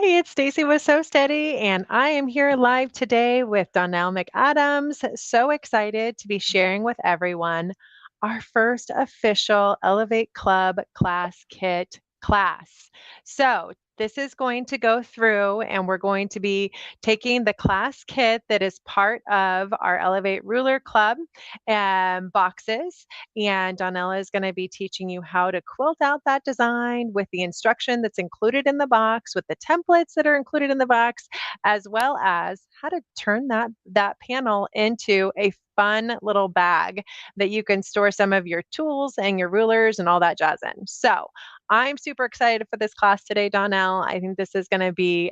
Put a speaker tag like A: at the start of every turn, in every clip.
A: Hey, it's Stacy with So Steady, and I am here live today with Donelle Mcadams. So excited to be sharing with everyone our first official Elevate Club class kit class. So, this is going to go through, and we're going to be taking the class kit that is part of our Elevate Ruler Club boxes. And Donella is going to be teaching you how to quilt out that design with the instruction that's included in the box, with the templates that are included in the box, as well as how to turn that panel into a fun little bag that you can store some of your tools and your rulers and all that jazz in. So I'm super excited for this class today, Donnell. I think this is going to be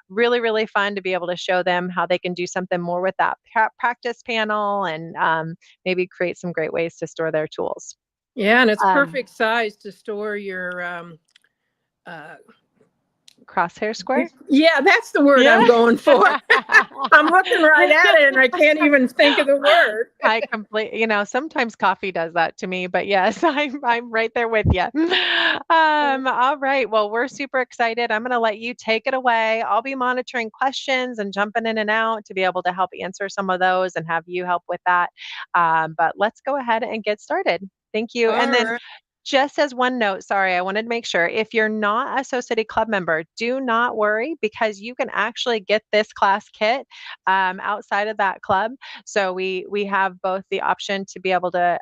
A: really, really fun to be able to show them how they can do something more with that practice panel and maybe create some great ways to store their tools.
B: Yeah, and it's perfect size to store your
A: crosshair square.
B: Yeah, that's the word I'm going for. I'm looking right at it and I can't even think of the word.
A: I completely, sometimes coffee does that to me, but yes, I'm right there with you. All right. Well, we're super excited. I'm going to let you take it away. I'll be monitoring questions and jumping in and out to be able to help answer some of those and have you help with that. But let's go ahead and get started. Thank you. And then just as one note, sorry, I wanted to make sure if you're not a So City Club member, do not worry because you can actually get this class kit outside of that club. So we have both the option to be able to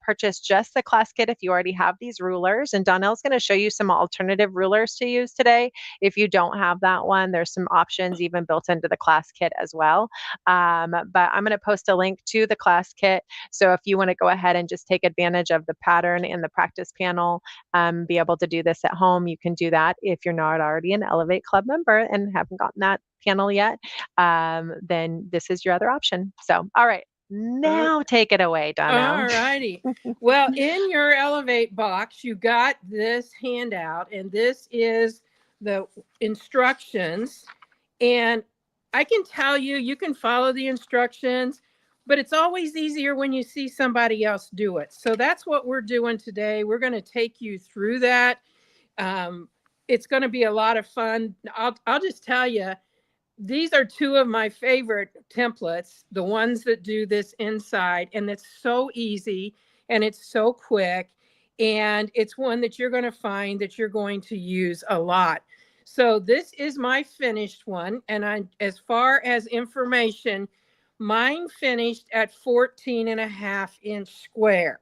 A: purchase just the class kit if you already have these rulers. And Donnell's going to show you some alternative rulers to use today. If you don't have that one, there's some options even built into the class kit as well. But I'm going to post a link to the class kit. So if you want to go ahead and just take advantage of the pattern and the practice panel, be able to do this at home, you can do that. If you're not already an Elevate Club member and haven't gotten that panel yet, then this is your other option. So, all right. Now take it away, Donnell.
B: All righty. Well, in your Elevate box, you got this handout, and this is the instructions. And I can tell you, you can follow the instructions, but it's always easier when you see somebody else do it. So that's what we're doing today. We're going to take you through that. It's going to be a lot of fun. I'll just tell you, these are two of my favorite templates, the ones that do this inside, and it's so easy and it's so quick, and it's one that you're going to find that you're going to use a lot. So this is my finished one, and as far as information, mine finished at 14.5-inch square.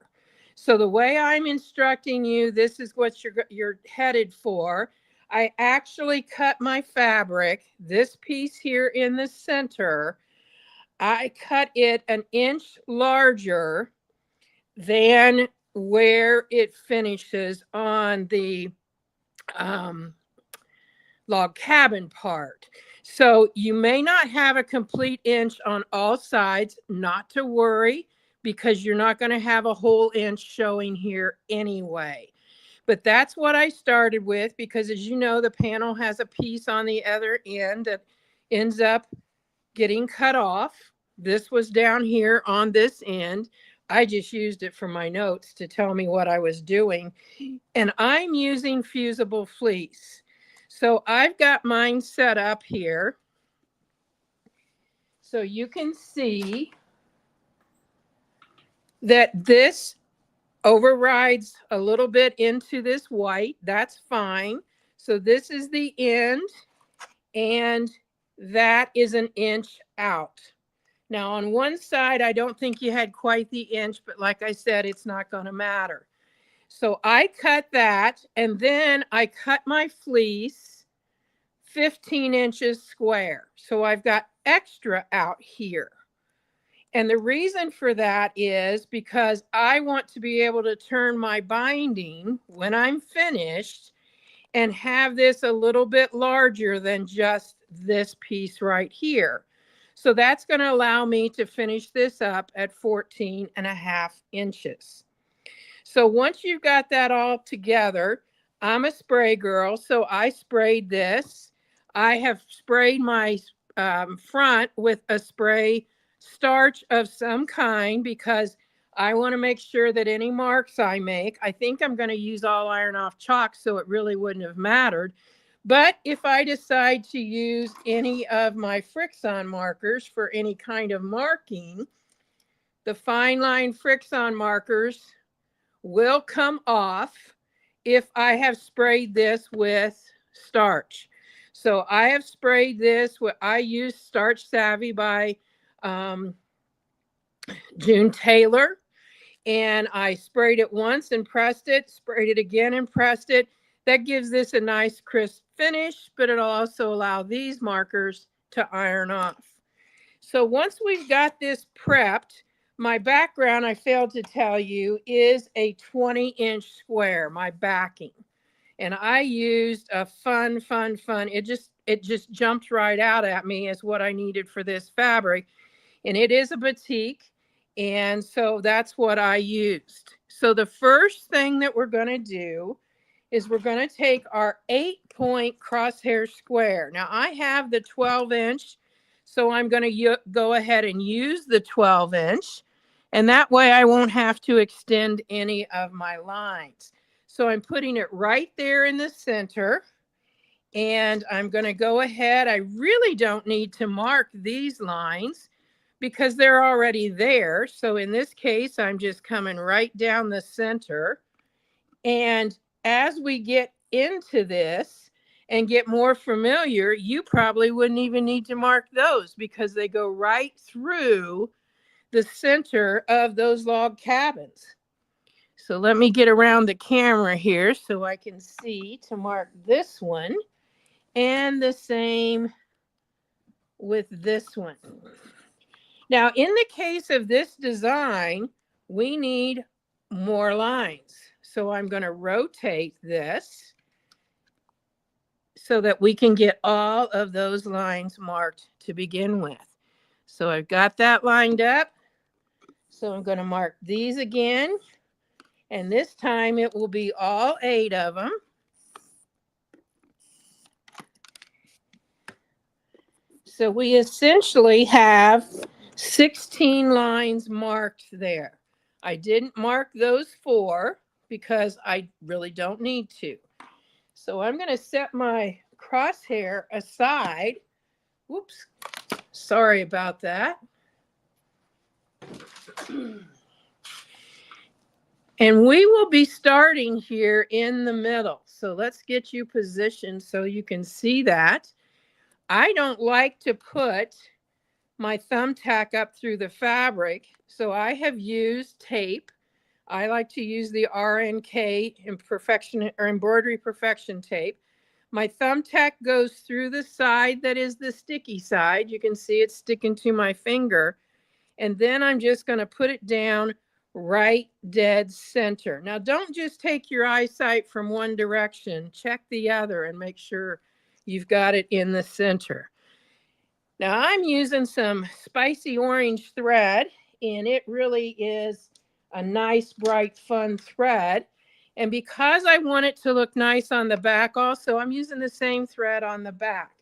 B: So the way I'm instructing you, this is what you're headed for. I actually cut my fabric, this piece here in the center, I cut it an inch larger than where it finishes on the log cabin part. So you may not have a complete inch on all sides, not to worry, because you're not going to have a whole inch showing here anyway. But that's what I started with, because as you know, the panel has a piece on the other end that ends up getting cut off. This was down here on this end. I just used it for my notes to tell me what I was doing. And I'm using fusible fleece. So I've got mine set up here. So you can see that this overrides a little bit into this white. That's fine. So this is the end, and that is an inch out. Now on one side, I don't think you had quite the inch, but like I said, it's not going to matter. So I cut that, and then I cut my fleece 15 inches square. So I've got extra out here. And the reason for that is because I want to be able to turn my binding when I'm finished and have this a little bit larger than just this piece right here. So that's going to allow me to finish this up at 14.5 inches. So once you've got that all together, I'm a spray girl, so I sprayed this. I have sprayed my front with a spray starch of some kind because I want to make sure that any marks I make, I think I'm going to use all iron off chalk, so it really wouldn't have mattered. But if I decide to use any of my Frixon markers for any kind of marking, the fine line Frixon markers will come off if I have sprayed this with starch. So I have sprayed this with, I use Starch Savvy by June Taylor, and I sprayed it once and pressed it, sprayed it again and pressed it. That gives this a nice crisp finish, but it'll also allow these markers to iron off. So once we've got this prepped, my background, I failed to tell you, is a 20-inch square, my backing. And I used a fun, it just jumped right out at me as what I needed for this fabric. And it is a batik. And so that's what I used. So the first thing that we're going to do is we're going to take our 8-point crosshair square. Now I have the 12-inch, so I'm going to go ahead and use the 12-inch. And that way I won't have to extend any of my lines. So I'm putting it right there in the center. And I'm going to go ahead. I really don't need to mark these lines because they're already there. So in this case, I'm just coming right down the center. And as we get into this and get more familiar, you probably wouldn't even need to mark those because they go right through the center of those log cabins. So let me get around the camera here so I can see to mark this one, and the same with this one. Now, in the case of this design, we need more lines. So I'm going to rotate this so that we can get all of those lines marked to begin with. So I've got that lined up. So I'm going to mark these again. And this time it will be all 8 of them. So we essentially have 16 lines marked there. I didn't mark those 4 because I really don't need to. So I'm going to set my crosshair aside. Whoops, sorry about that. And we will be starting here in the middle. So let's get you positioned so you can see that. I don't like to put my thumbtack up through the fabric, so I have used tape. I like to use the RNK embroidery perfection tape. My thumbtack goes through the side that is the sticky side. You can see it sticking to my finger. And then I'm just going to put it down right dead center. Now, don't just take your eyesight from one direction. Check the other and make sure you've got it in the center. Now, I'm using some spicy orange thread, and it really is a nice, bright, fun thread. And because I want it to look nice on the back also, I'm using the same thread on the back.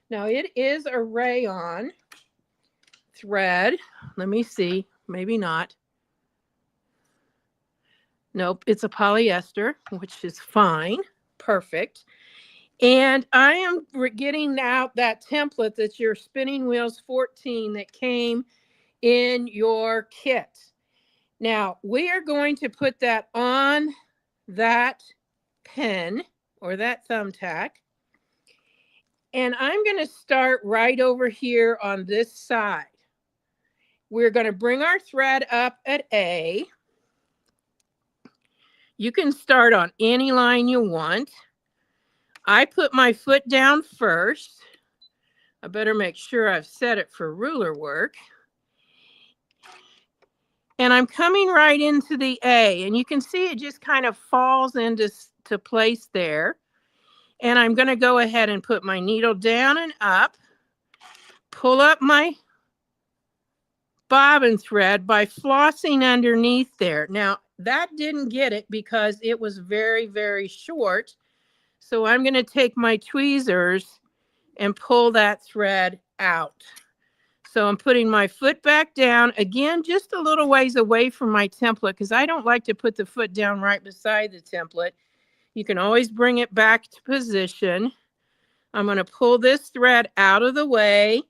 B: Now, it is a rayon thread. Let me see. Maybe not. Nope, it's a polyester, which is fine. Perfect. And I am getting out that template that's your Spinning Wheels 14 that came in your kit. Now, we are going to put that on that pen or that thumbtack. And I'm going to start right over here on this side. We're going to bring our thread up at A. You can start on any line you want. I put my foot down first. I better make sure I've set it for ruler work. And I'm coming right into the A, and you can see it just kind of falls into place there. And I'm going to go ahead and put my needle down and up, pull up my bobbin thread by flossing underneath there. Now, that didn't get it because it was very, very short. So I'm going to take my tweezers and pull that thread out. So I'm putting my foot back down, again, just a little ways away from my template because I don't like to put the foot down right beside the template. You can always bring it back to position. I'm going to pull this thread out of the way.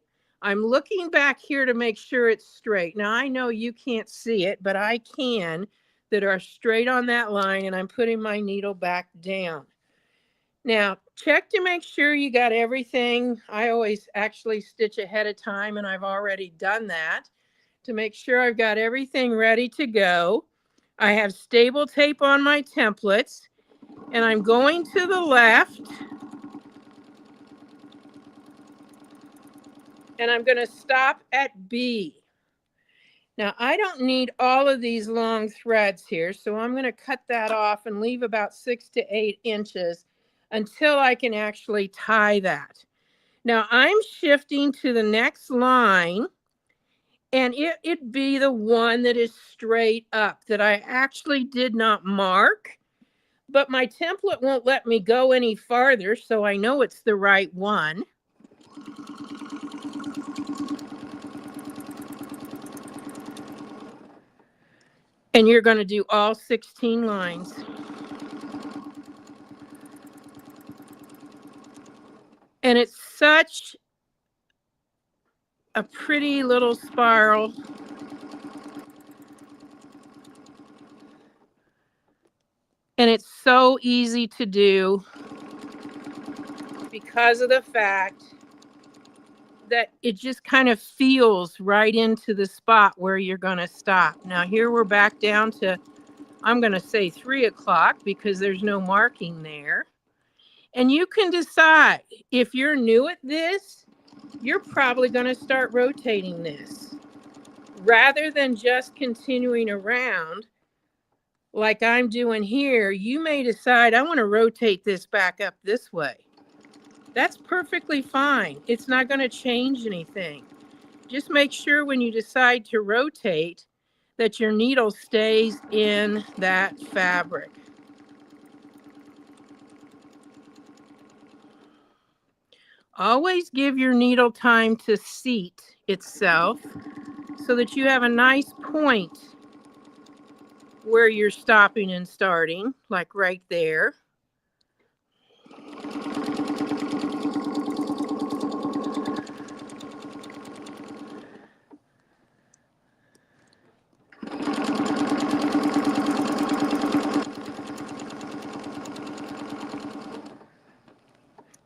B: I'm looking back here to make sure it's straight. Now, I know you can't see it, but I can, that are straight on that line, and I'm putting my needle back down. Now, check to make sure you got everything. I always actually stitch ahead of time, and I've already done that to make sure I've got everything ready to go. I have stable tape on my templates, and I'm going to the left, and I'm going to stop at B. Now, I don't need all of these long threads here, so I'm going to cut that off and leave about 6 to 8 inches until I can actually tie that. Now, I'm shifting to the next line, and it'd be the one that is straight up that I actually did not mark, but my template won't let me go any farther, so I know it's the right one. And you're going to do all 16 lines. And it's such a pretty little spiral. And it's so easy to do because of the fact that it just kind of feels right into the spot where you're going to stop. Now here we're back down to, I'm going to say 3 o'clock because there's no marking there. And you can decide, if you're new at this, you're probably going to start rotating this rather than just continuing around like I'm doing here. You may decide, I want to rotate this back up this way. That's perfectly fine. It's not going to change anything. Just make sure when you decide to rotate that your needle stays in that fabric. Always give your needle time to seat itself so that you have a nice point where you're stopping and starting, like right there.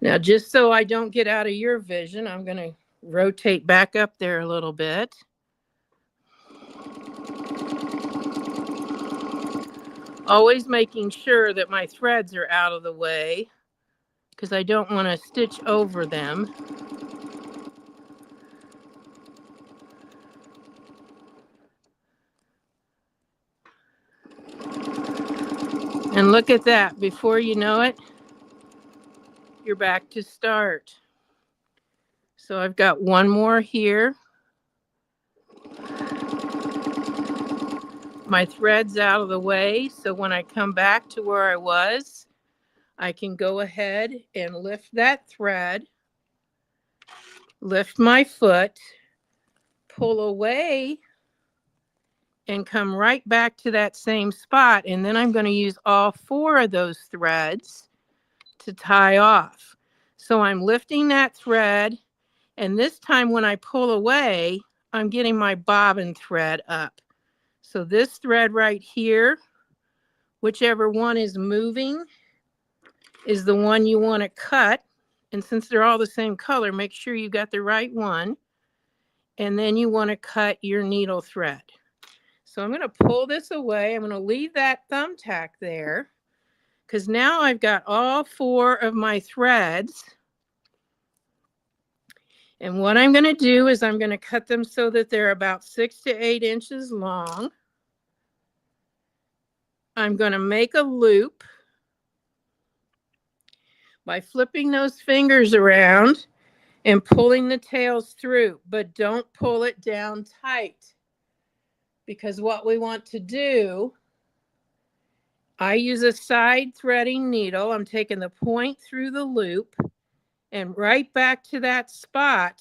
B: Now, just so I don't get out of your vision, I'm going to rotate back up there a little bit. Always making sure that my threads are out of the way because I don't want to stitch over them. And look at that. Before you know it, you're back to start. So I've got one more here. My thread's out of the way, so when I come back to where I was, I can go ahead and lift that thread, lift my foot, pull away, and come right back to that same spot. And then I'm going to use all 4 of those threads to tie off. So I'm lifting that thread, and this time when I pull away, I'm getting my bobbin thread up. So this thread right here, whichever one is moving, is the one you want to cut. And since they're all the same color, make sure you got the right one. And then you want to cut your needle thread. So I'm going to pull this away. I'm going to leave that thumbtack there because now I've got all 4 of my threads. And what I'm going to do is I'm going to cut them so that they're about 6 to 8 inches long. I'm going to make a loop by flipping those fingers around and pulling the tails through, but don't pull it down tight because what we want to do, I use a side threading needle. I'm taking the point through the loop and right back to that spot,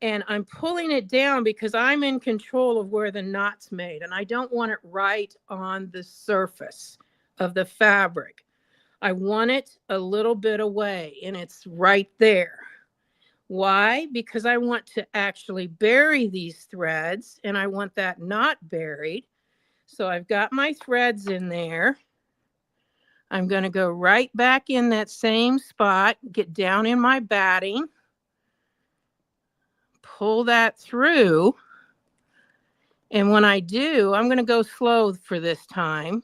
B: and I'm pulling it down because I'm in control of where the knot's made, and I don't want it right on the surface of the fabric. I want it a little bit away, and it's right there. Why? Because I want to actually bury these threads, and I want that not buried. So I've got my threads in there. I'm going to go right back in that same spot, get down in my batting, pull that through. And when I do, I'm going to go slow for this time.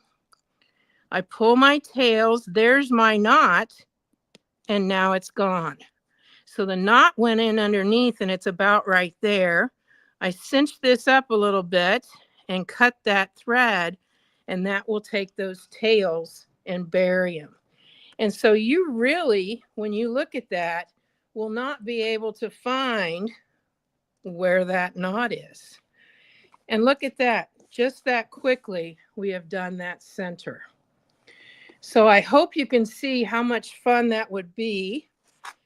B: I pull my tails, there's my knot, and now it's gone. So the knot went in underneath and it's about right there. I cinch this up a little bit and cut that thread, and that will take those tails and bury them. And so you really, when you look at that, will not be able to find where that knot is. And look at that, just that quickly we have done that center. So I hope you can see how much fun that would be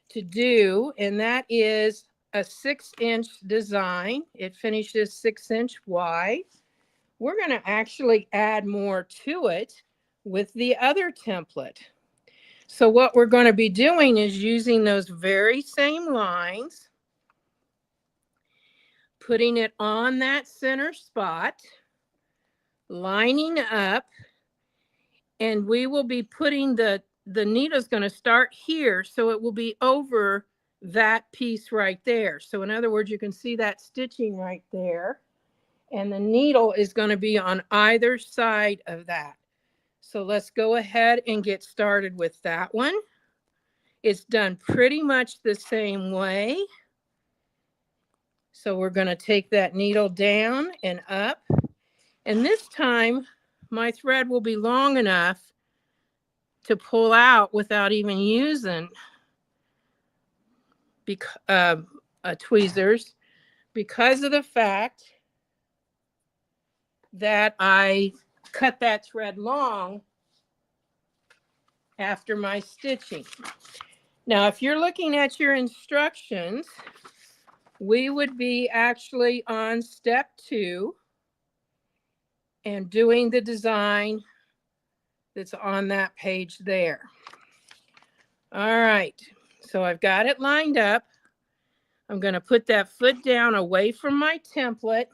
B: to do, and that is a 6-inch design. It finishes 6-inch wide. We're going to actually add more to it with the other template. So what we're going to be doing is using those very same lines, putting it on that center spot, lining up, and we will be putting the needle's going to start here, so it will be over that piece right there. So in other words, you can see that stitching right there, and the needle is going to be on either side of that. So let's go ahead and get started with that one. It's done pretty much the same way. So we're going to take that needle down and up, and this time my thread will be long enough to pull out without even using tweezers, because of the fact that I cut that thread long after my stitching. Now, if you're looking at your instructions, we would be actually on step 2 and doing the design that's on that page there. All right, so I've got it lined up. I'm going to put that foot down away from my template,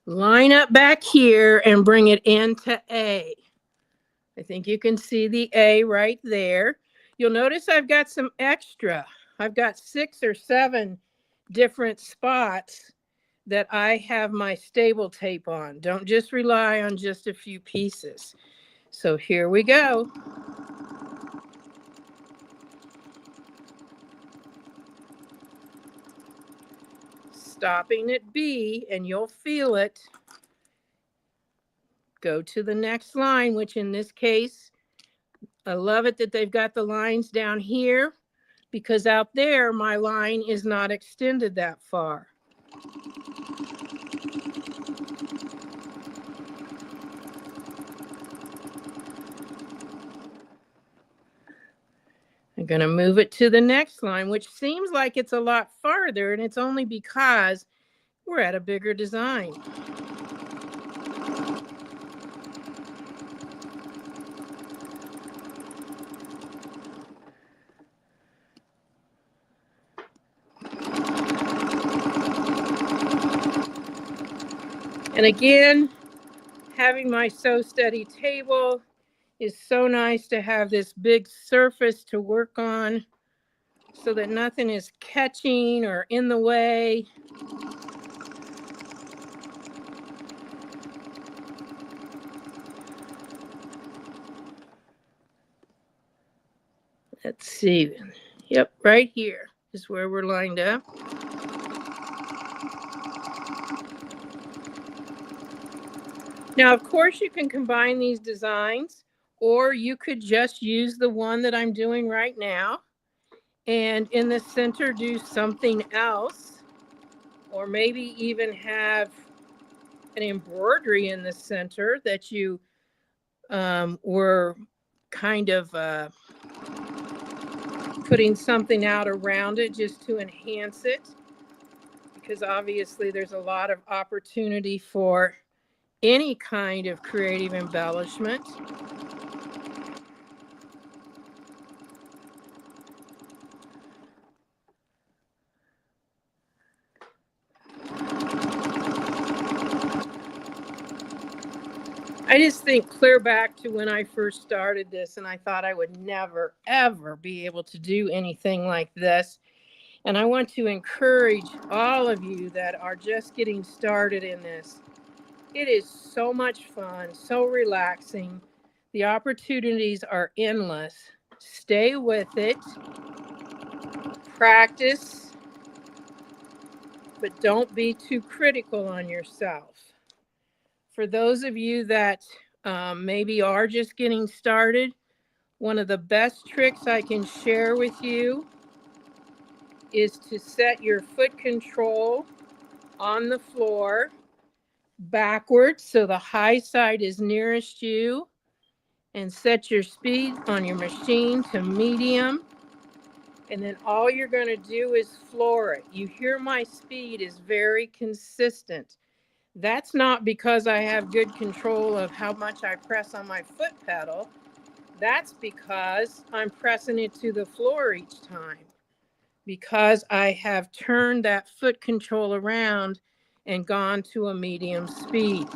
B: line up back here, and bring it into A. I think you can see the A right there. You'll notice I've got some extra. I've got 6 or 7 different spots that I have my stable tape on. Don't just rely on just a few pieces. So here we go. Stopping at B, and you'll feel it. Go to the next line, which in this case, I love it that they've got the lines down here, because out there my line is not extended that far. I'm going to move it to the next line, which seems like it's a lot farther, and it's only because we're at a bigger design. And again, having my Sew Steady table is so nice to have this big surface to work on so that nothing is catching or in the way. Let's see. Yep, right here is where we're lined up. Now, of course, you can combine these designs, or you could just use the one that I'm doing right now, and in the center do something else, or maybe even have an embroidery in the center that you were kind of putting something out around it just to enhance it, because obviously there's a lot of opportunity for any kind of creative embellishment. I just think clear back to when I first started this, and I thought I would never, ever be able to do anything like this. And I want to encourage all of you that are just getting started in this. It is so much fun, so relaxing. The opportunities are endless. Stay with it, practice, but don't be too critical on yourself. For those of you that maybe are just getting started, one of the best tricks I can share with you is to set your foot control on the floor backwards so the high side is nearest you, and set your speed on your machine to medium. And then all you're going to do is floor it. You hear my speed is very consistent. That's not because I have good control of how much I press on my foot pedal. That's because I'm pressing it to the floor each time, because I have turned that foot control around and gone to a medium speed.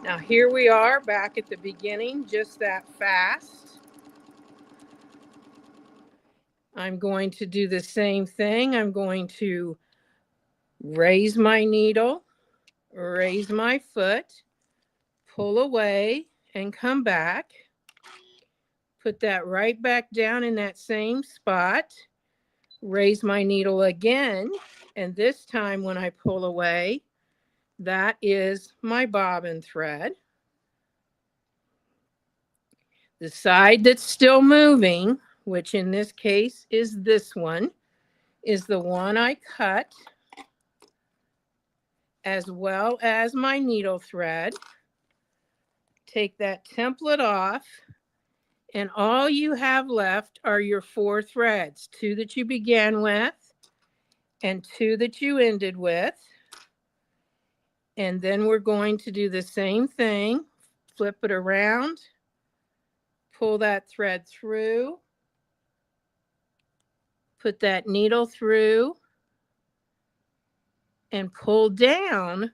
B: Now here we are back at the beginning, just that fast. I'm going to do the same thing. I'm going to raise my needle, raise my foot, pull away and come back. Put that right back down in that same spot. Raise my needle again. And this time when I pull away, that is my bobbin thread. The side that's still moving, which in this case is this one, is the one I cut, as well as my needle thread. Take that template off, and all you have left are your 4 threads, 2 that you began with and 2 that you ended with. And then we're going to do the same thing. Flip it around, pull that thread through, put that needle through, and pull down,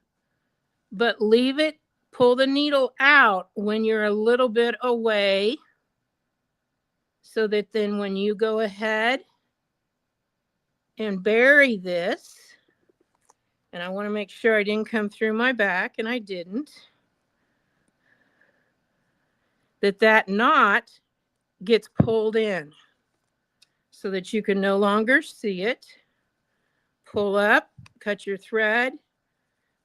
B: but leave it, pull the needle out when you're a little bit away, so that then when you go ahead and bury this, and I want to make sure I didn't come through my back, and I didn't, that knot gets pulled in so that you can no longer see it. Pull up, cut your thread,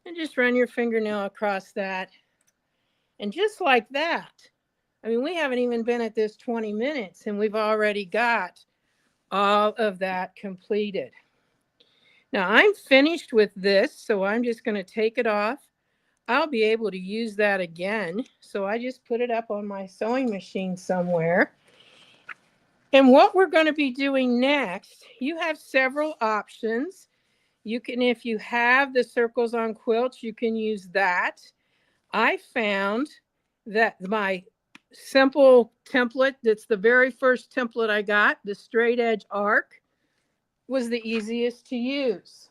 B: and just run your fingernail across that. And just like that, I mean, we haven't even been at this 20 minutes and we've already got all of that completed. Now I'm finished with this, so I'm just going to take it off. I'll be able to use that again. So I just put it up on my sewing machine somewhere. And what we're going to be doing next, you have several options. You can, if you have the circles on quilts, you can use that. I found that my simple template, that's the very first template I got, the straight edge arc, was the easiest to use.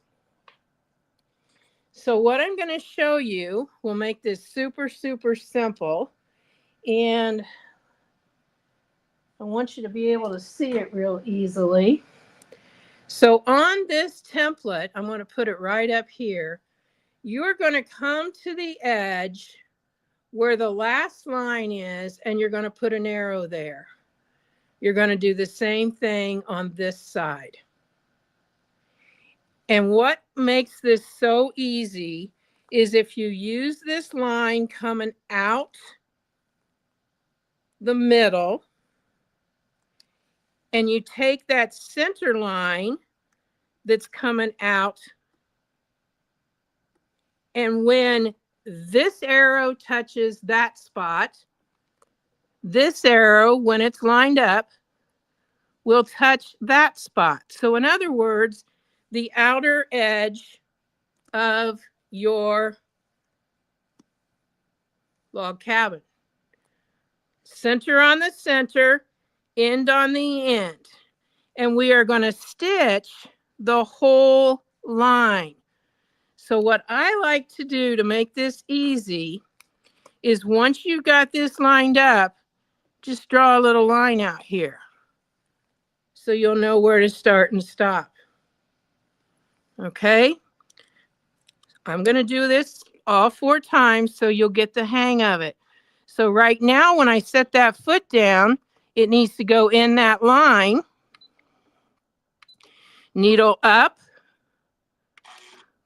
B: So what I'm going to show you will make this super, super simple. And I want you to be able to see it real easily. So on this template, I'm going to put it right up here. You're going to come to the edge where the last line is, and you're going to put an arrow there. You're going to do the same thing on this side. And what makes this so easy is if you use this line coming out the middle, and you take that center line that's coming out, and when this arrow touches that spot, this arrow, when it's lined up, will touch that spot. So in other words, the outer edge of your log cabin. Center on the center, end on the end. And we are going to stitch the whole line. So what I like to do to make this easy is once you got this lined up, just draw a little line out here so you'll know where to start and stop. Okay? I'm going to do this all 4 times so you'll get the hang of it. So right now, when I set that foot down, it needs to go in that line. Needle up,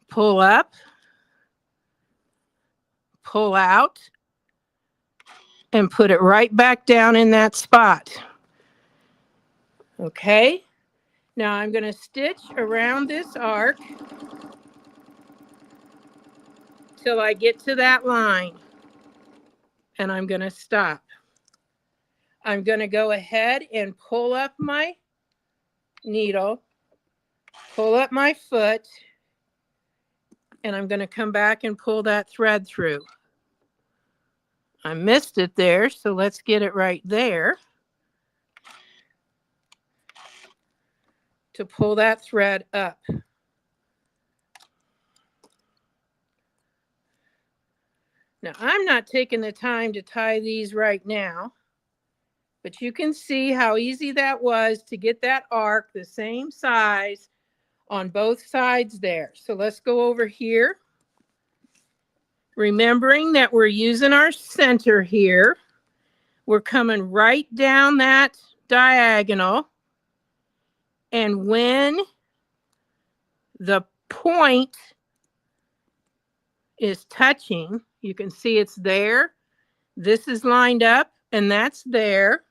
B: pull out, and put it right back down in that spot. Okay? Now I'm going to stitch around this arc till I get to that line. And I'm going to stop. I'm going to go ahead and pull up my needle, pull up my foot, and I'm going to come back and pull that thread through. I missed it there, so let's get it right there to pull that thread up. Now, I'm not taking the time to tie these right now, but you can see how easy that was to get that arc the same size on both sides there. So let's go over here. Remembering that we're using our center here, we're coming right down that diagonal. And when the point is touching, you can see it's there. This is lined up and that's there.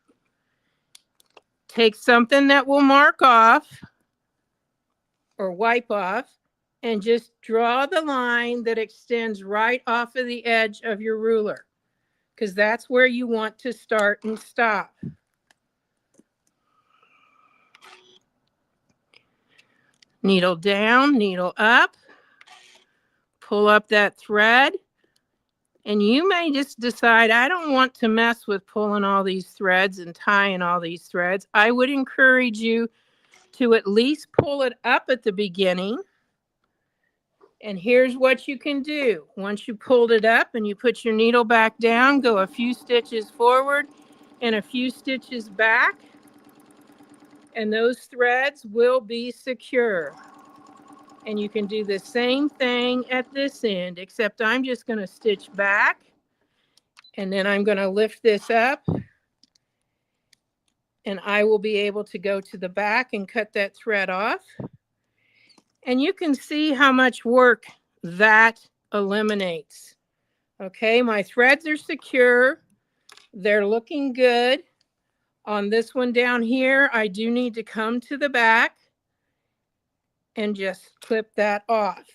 B: Take something that will mark off or wipe off and just draw the line that extends right off of the edge of your ruler, because that's where you want to start and stop. Needle down, needle up, pull up that thread, and you may just decide, I don't want to mess with pulling all these threads and tying all these threads. I would encourage you to at least pull it up at the beginning. And here's what you can do. Once you pulled it up and you put your needle back down, go a few stitches forward and a few stitches back, and those threads will be secure. And you can do the same thing at this end, except I'm just going to stitch back, and then I'm going to lift this up, and I will be able to go to the back and cut that thread off. And you can see how much work that eliminates. Okay, my threads are secure. They're looking good. On this one down here, I do need to come to the back and just clip that off.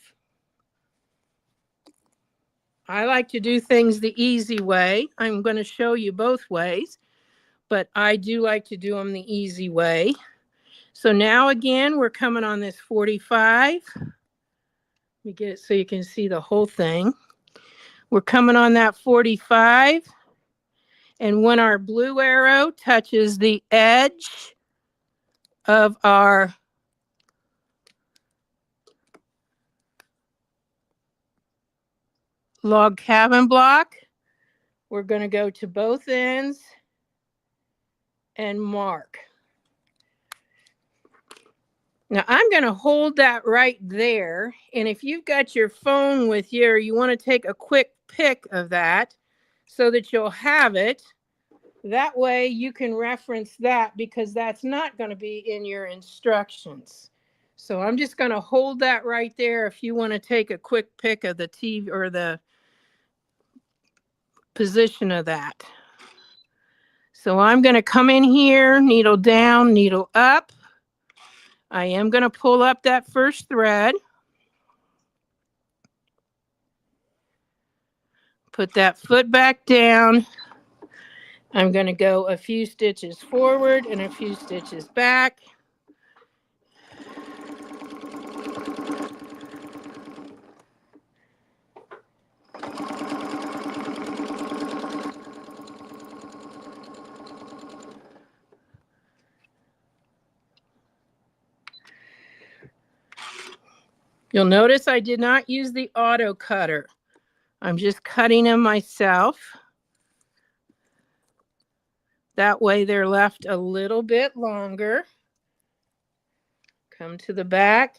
B: I like to do things the easy way. I'm going to show you both ways, but I do like to do them the easy way. So now again, we're coming on this 45. Let me get it so you can see the whole thing. We're coming on that 45. And when our blue arrow touches the edge of our log cabin block, we're going to go to both ends and mark. Now I'm going to hold that right there, and if you've got your phone with you or you want to take a quick pic of that so that you'll have it, that way you can reference that, because that's not going to be in your instructions. So I'm just going to hold that right there if you want to take a quick pic of the TV or the position of that. So I'm going to come in here, needle down, needle up. I am going to pull up that first thread. Put that foot back down. I'm going to go a few stitches forward and a few stitches back. You'll notice I did not use the auto cutter. I'm just cutting them myself. That way they're left a little bit longer. Come to the back.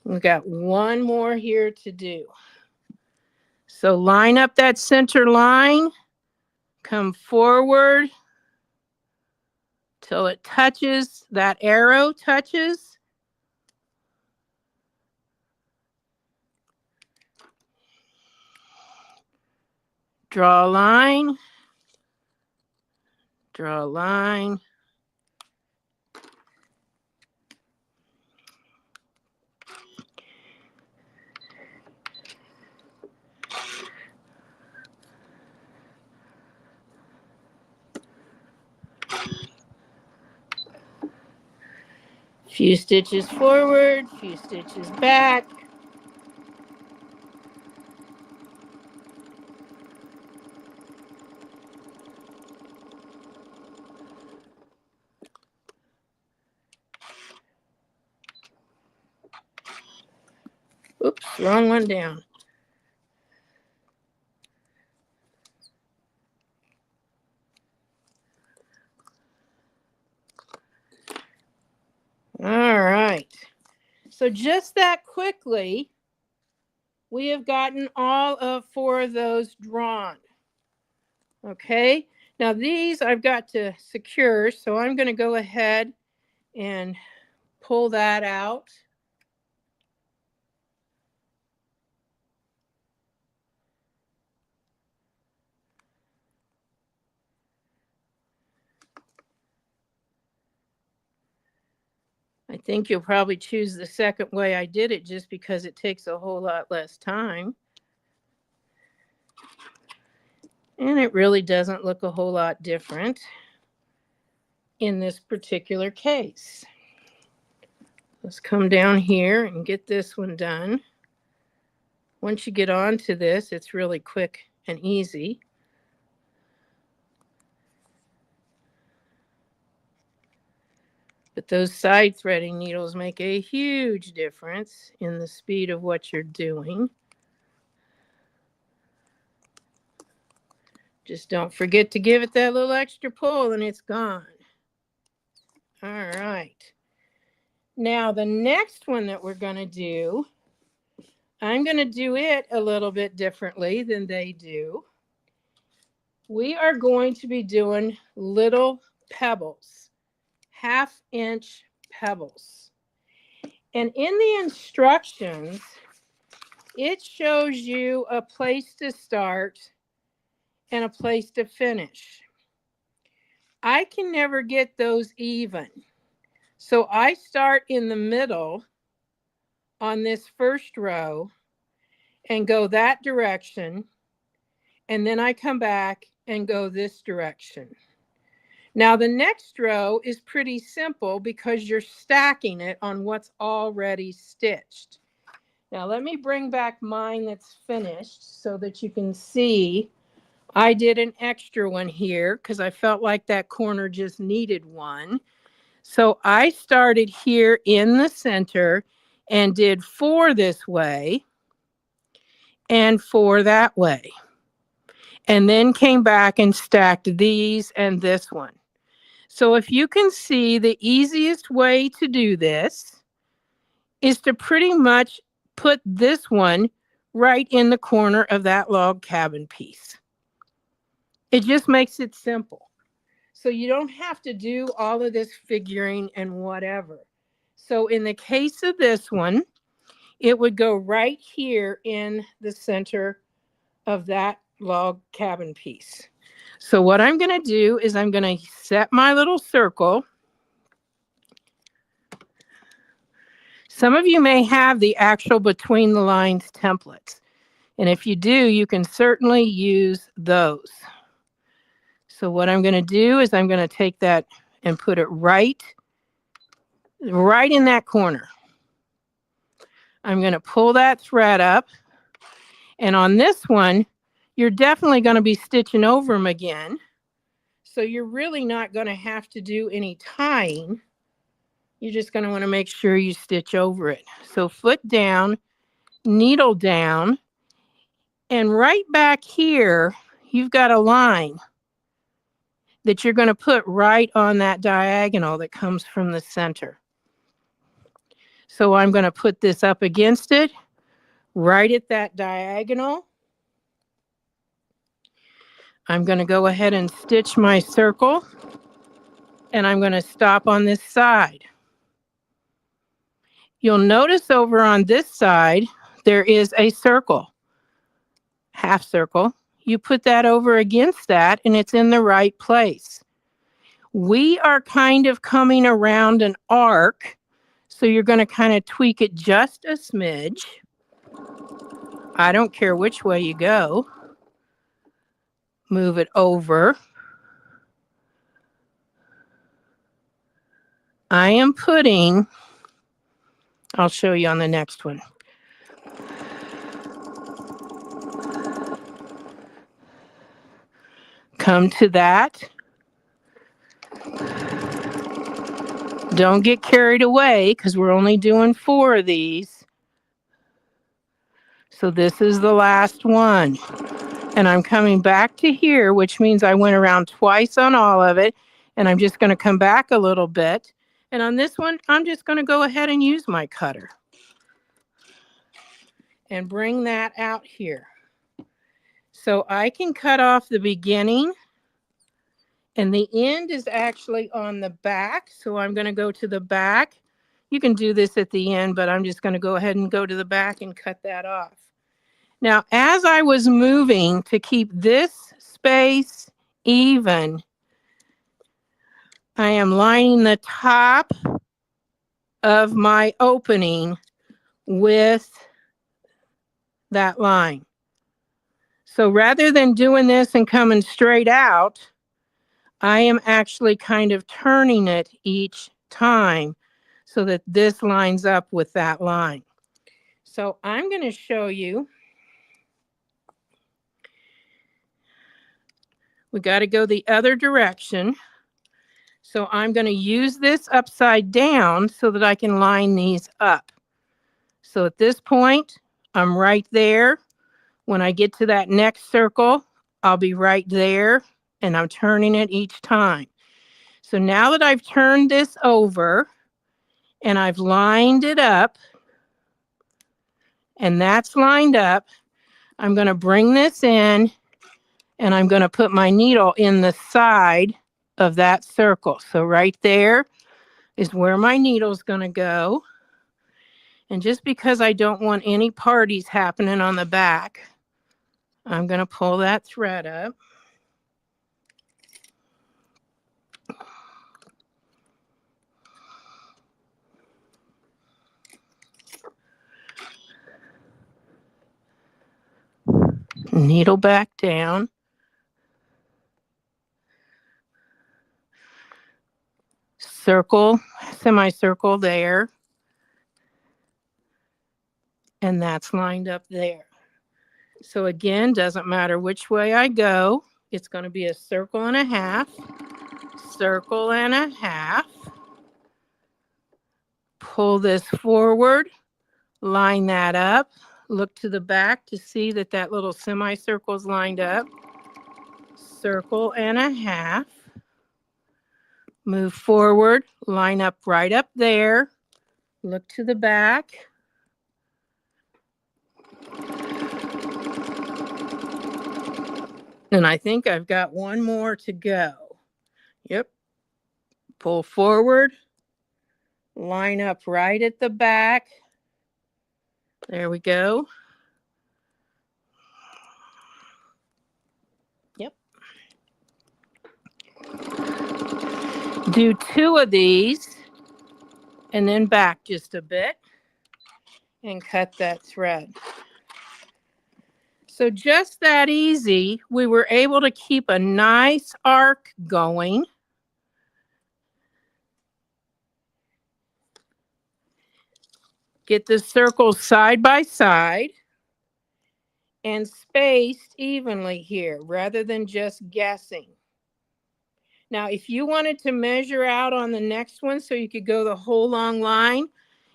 B: We've got one more here to do. So line up that center line, come forward till it touches, that arrow touches. Draw a line, draw a line. Few stitches forward, few stitches back. Oops, wrong one down. All right. So just that quickly, we have gotten all of 4 of those drawn. Okay. Now these I've got to secure, so I'm going to go ahead and pull that out. I think you'll probably choose the second way I did it just because it takes a whole lot less time. And it really doesn't look a whole lot different in this particular case. Let's come down here and get this one done. Once you get onto this, it's really quick and easy. But those side threading needles make a huge difference in the speed of what you're doing. Just don't forget to give it that little extra pull and it's gone. All right. Now the next one that we're going to do, I'm going to do it a little bit differently than they do. We are going to be doing little pebbles, 1/2 inch pebbles. And in the instructions, it shows you a place to start and a place to finish. I can never get those even. So I start in the middle on this first row and go that direction. And then I come back and go this direction. Now the next row is pretty simple because you're stacking it on what's already stitched. Now let me bring back mine that's finished so that you can see I did an extra one here because I felt like that corner just needed one. So I started here in the center and did 4 this way and 4 that way. And then came back and stacked these and this one. So if you can see, the easiest way to do this is to pretty much put this one right in the corner of that log cabin piece. It just makes it simple. So you don't have to do all of this figuring and whatever. So in the case of this one, it would go right here in the center of that log cabin piece. So what I'm going to do is I'm going to set my little circle. Some of you may have the actual between the lines templates. And if you do, you can certainly use those. So what I'm going to do is I'm going to take that and put it right in that corner. I'm going to pull that thread up. And on this one, you're definitely going to be stitching over them again. So you're really not going to have to do any tying. You're just going to want to make sure you stitch over it. So foot down, needle down. And right back here, you've got a line that you're going to put right on that diagonal that comes from the center. So I'm going to put this up against it, right at that diagonal. I'm going to go ahead and stitch my circle, and I'm going to stop on this side. You'll notice over on this side, there is a circle, half circle. You put that over against that, and it's in the right place. We are kind of coming around an arc, so you're going to kind of tweak it just a smidge. I don't care which way you go. Move it over. I am putting, I'll show you on the next one. Come to that. Don't get carried away because we're only doing 4 of these. So this is the last one. And I'm coming back to here, which means I went around twice on all of it. And I'm just going to come back a little bit. And on this one, I'm just going to go ahead and use my cutter and bring that out here. So I can cut off the beginning, and the end is actually on the back. So I'm going to go to the back. You can do this at the end, but I'm just going to go ahead and go to the back and cut that off. Now, as I was moving to keep this space even, I am lining the top of my opening with that line. So rather than doing this and coming straight out, I am actually kind of turning it each time so that this lines up with that line. So I'm going to show you. We got to go the other direction. So I'm going to use this upside down so that I can line these up. So at this point, I'm right there. When I get to that next circle, I'll be right there, and I'm turning it each time. So now that I've turned this over and I've lined it up, and that's lined up, I'm going to bring this in, and I'm going to put my needle in the side of that circle. So right there is where my needle's going to go. And just because I don't want any parties happening on the back, I'm going to pull that thread up. Needle back down. Circle, semicircle there. And that's lined up there. So again, doesn't matter which way I go, it's going to be a circle and a half, circle and a half. Pull this forward, line that up, look to the back to see that that little semicircle is lined up. Circle and a half. Move forward, line up right up there, look to the back. And I think I've got one more to go. Yep. Pull forward, line up right at the back. There we go. Yep. Do 2 of these and then back just a bit and cut that thread. So just that easy, we were able to keep a nice arc going. Get the circles side by side and spaced evenly here rather than just guessing. Now, if you wanted to measure out on the next one so you could go the whole long line,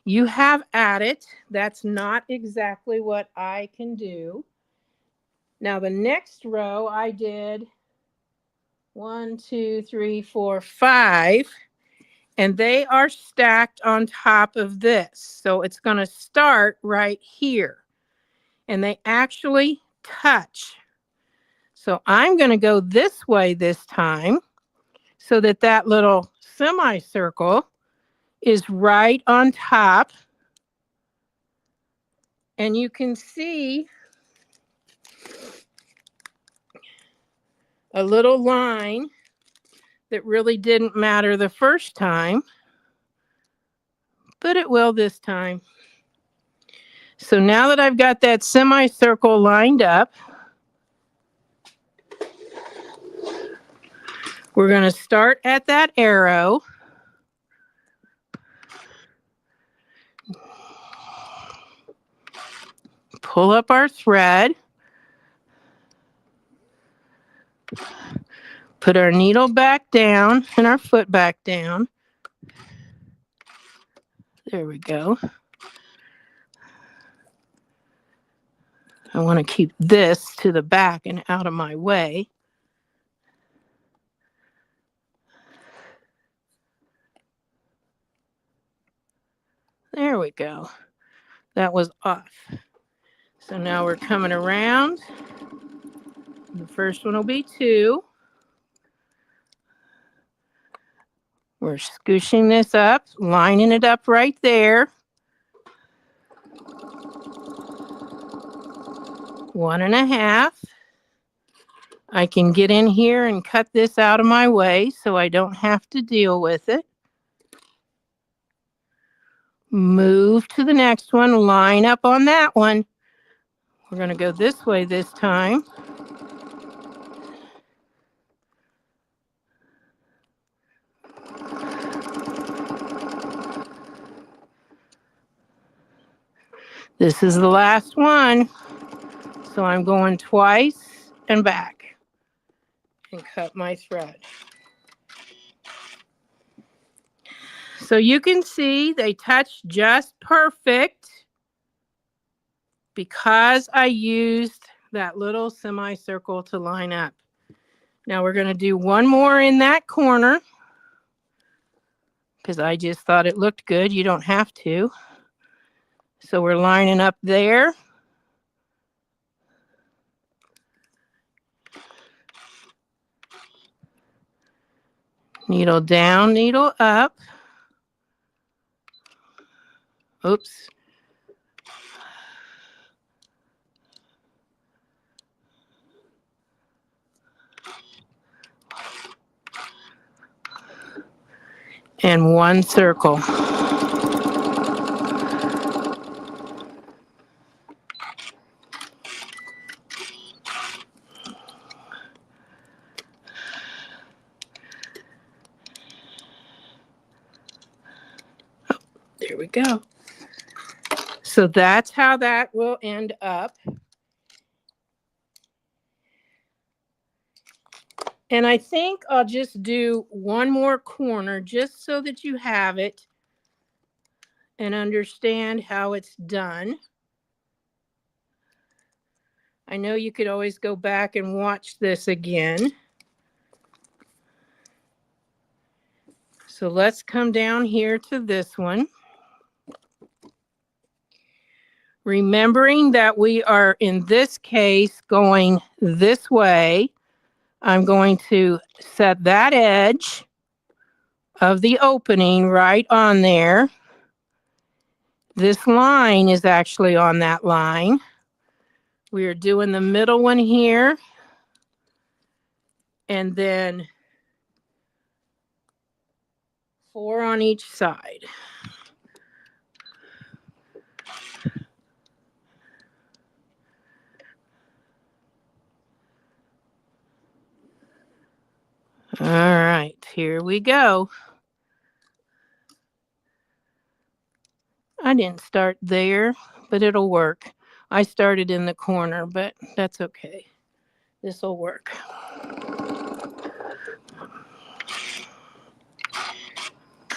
B: you have at it. That's not exactly what I can do. Now the next row I did 1, 2, 3, 4, 5, and they are stacked on top of this. So it's going to start right here, and they actually touch. So I'm going to go this way this time so that that little semicircle is right on top. And you can see a little line that really didn't matter the first time, but it will this time. So now that I've got that semicircle lined up, we're going to start at that arrow. Pull up our thread. Put our needle back down and our foot back down. There we go. I want to keep this to the back and out of my way. There we go. That was off. So now we're coming around. The first one will be 2. We're scooshing this up, lining it up right there. 1.5. I can get in here and cut this out of my way so I don't have to deal with it. Move to the next one, line up on that one. We're going to go this way this time. This is the last one, so I'm going twice and back and cut my thread. So you can see they touch just perfect because I used that little semicircle to line up. Now we're going to do one more in that corner because I just thought it looked good. You don't have to. So we're lining up there. Needle down, needle up. Oops. And one circle. There we go. So that's how that will end up. And I think I'll just do one more corner just so that you have it and understand how it's done. I know you could always go back and watch this again. So let's come down here to this one. Remembering that we are, in this case, going this way, I'm going to set that edge of the opening right on there. This line is actually on that line. We are doing the middle one here, and then 4 on each side. All right, here we go. I didn't start there, but it'll work. I started in the corner, but that's okay. This will work.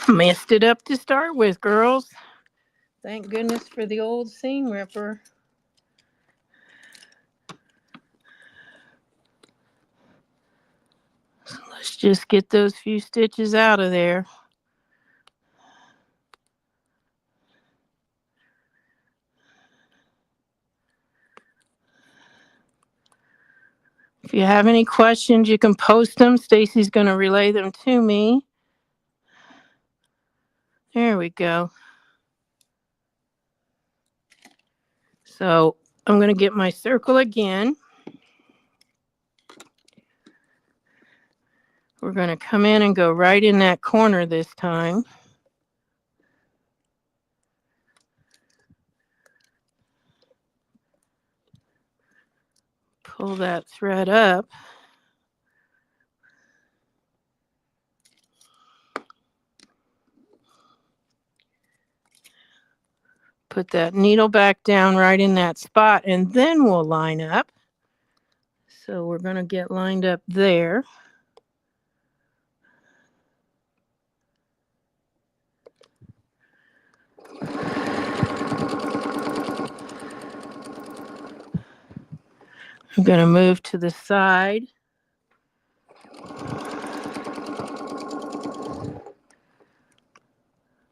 B: Messed it up to start with, girls. Thank goodness for the old seam ripper. Let's just get those few stitches out of there. If you have any questions, you can post them. Stacy's going to relay them to me. There we go. So I'm going to get my circle again. We're going to come in and go right in that corner this time. Pull that thread up. Put that needle back down right in that spot, and then we'll line up. So we're going to get lined up there. I'm going to move to the side.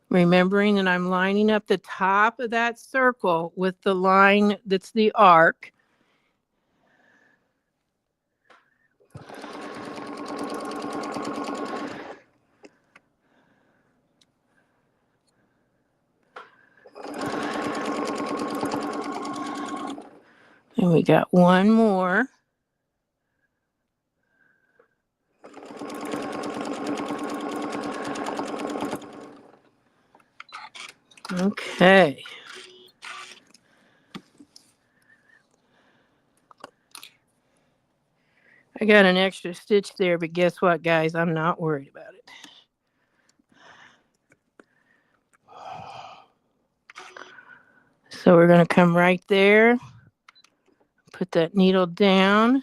B: Remembering that I'm lining up the top of that circle with the line that's the arc. And we got one more. Okay. I got an extra stitch there, but guess what, guys? I'm not worried about it. So we're going to come right there. Put that needle down.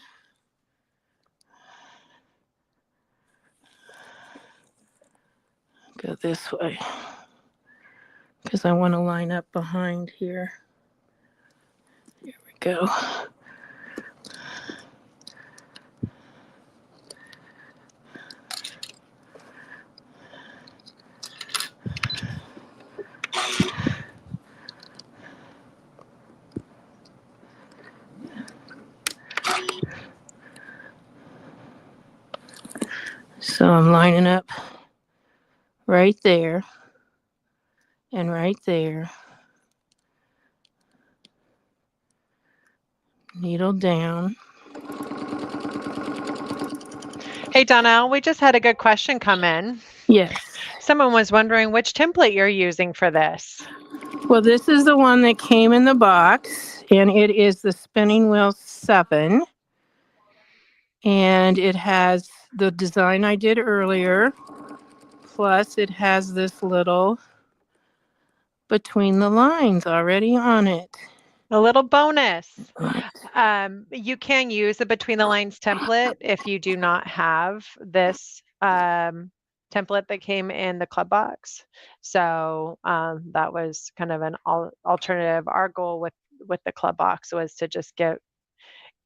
B: Go this way. Because I want to line up behind here. Here we go. So I'm lining up right there and right there. Needle down.
A: Hey, Donelle, we just had a good question come in.
B: Yes.
A: Someone was wondering which template you're using for this.
B: Well, this is the one that came in the box, and it is the Spinning Wheel 7. And it has the design I did earlier, plus it has this little between the lines already on it.
A: A little bonus. You can use a between the lines template if you do not have this template that came in the club box. So that was kind of an alternative. Our goal with the club box was to just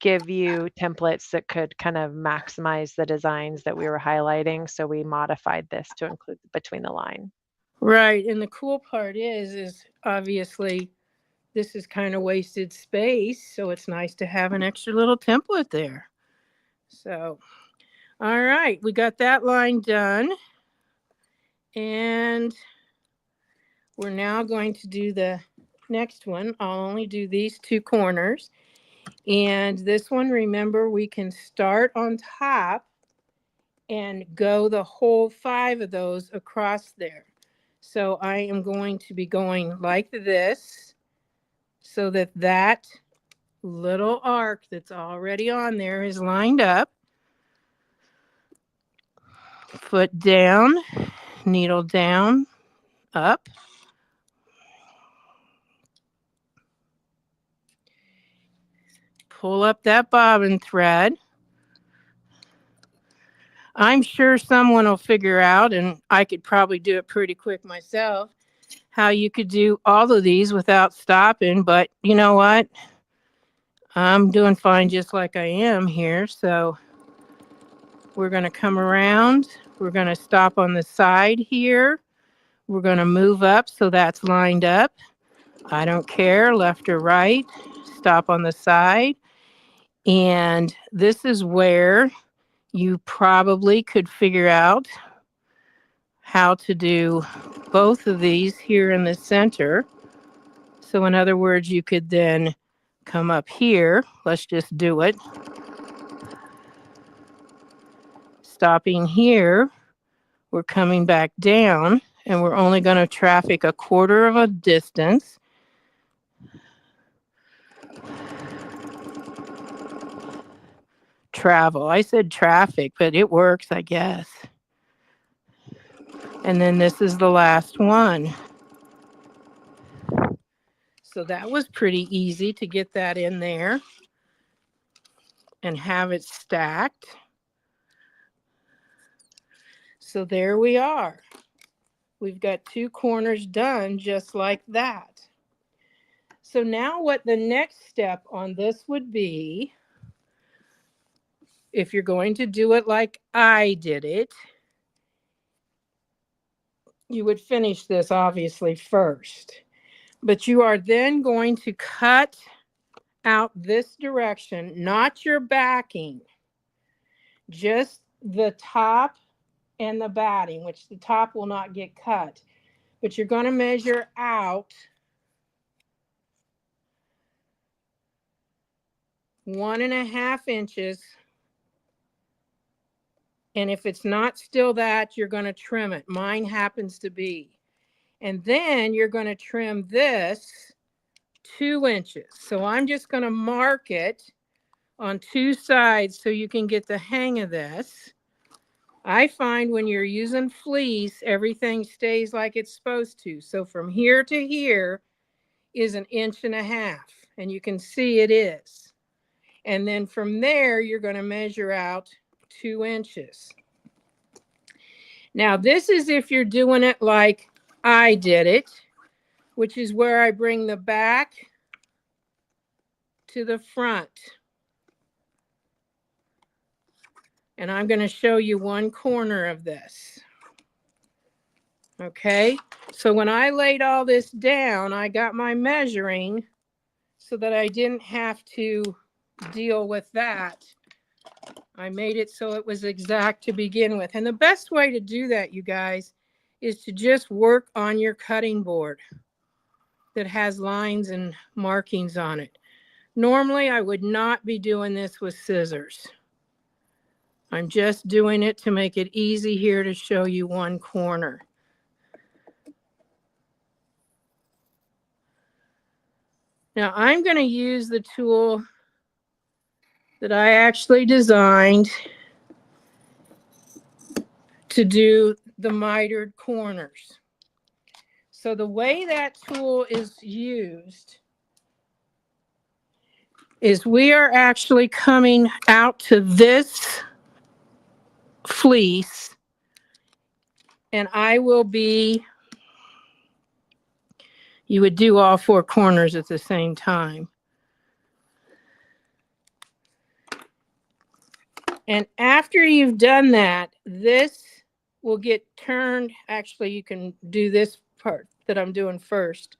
A: give you templates that could kind of maximize the designs that we were highlighting. So we modified this to include between the line.
B: Right. And the cool part is obviously this is kind of wasted space. So it's nice to have an extra little template there. So, all right, we got that line done. And we're now going to do the next one. I'll only do these two corners. And this one, remember, we can start on top and go the whole 5 of those across there. So I am going to be going like this so that that little arc that's already on there is lined up. Foot down, needle down, up. Pull up that bobbin thread. I'm sure someone will figure out, and I could probably do it pretty quick myself, how you could do all of these without stopping. But you know what? I'm doing fine just like I am here. So We're going to come around. We're going to stop on the side here. We're going to move up so that's lined up. I don't care, left or right. Stop on the side. And this is where you probably could figure out how to do both of these here in the center. So in other words, you could then come up here. Let's just do it. Stopping here, we're coming back down, and we're only going to traffic a quarter of a distance. Travel. I said traffic, but it works, I guess. And then this is the last one. So that was pretty easy to get that in there and have it stacked. So there we are. We've got 2 corners done just like that. So now what the next step on this would be, if you're going to do it like I did it, you would finish this obviously first. But you are then going to cut out this direction, not your backing, just the top and the batting, which the top will not get cut. But you're going to measure out 1.5 inches. And if it's not still that, you're going to trim it. Mine happens to be. And then you're going to trim this 2 inches. So I'm just going to mark it on 2 sides so you can get the hang of this. I find when you're using fleece, everything stays like it's supposed to. So from here to here is 1.5 inches, and you can see it is. And then from there, you're going to measure out 2 inches. Now, this is if you're doing it like I did it, which is where I bring the back to the front. And I'm going to show you one corner of this. Okay, so when I laid all this down, I got my measuring so that I didn't have to deal with that. I made it so it was exact to begin with. And the best way to do that, you guys, is to just work on your cutting board that has lines and markings on it. Normally, I would not be doing this with scissors. I'm just doing it to make it easy here to show you one corner. Now I'm going to use the tool that I actually designed to do the mitered corners. So the way that tool is used is we are actually coming out to this fleece, and I will be, you would do all 4 corners at the same time. And after you've done that, this will get turned. Actually, you can do this part that I'm doing first.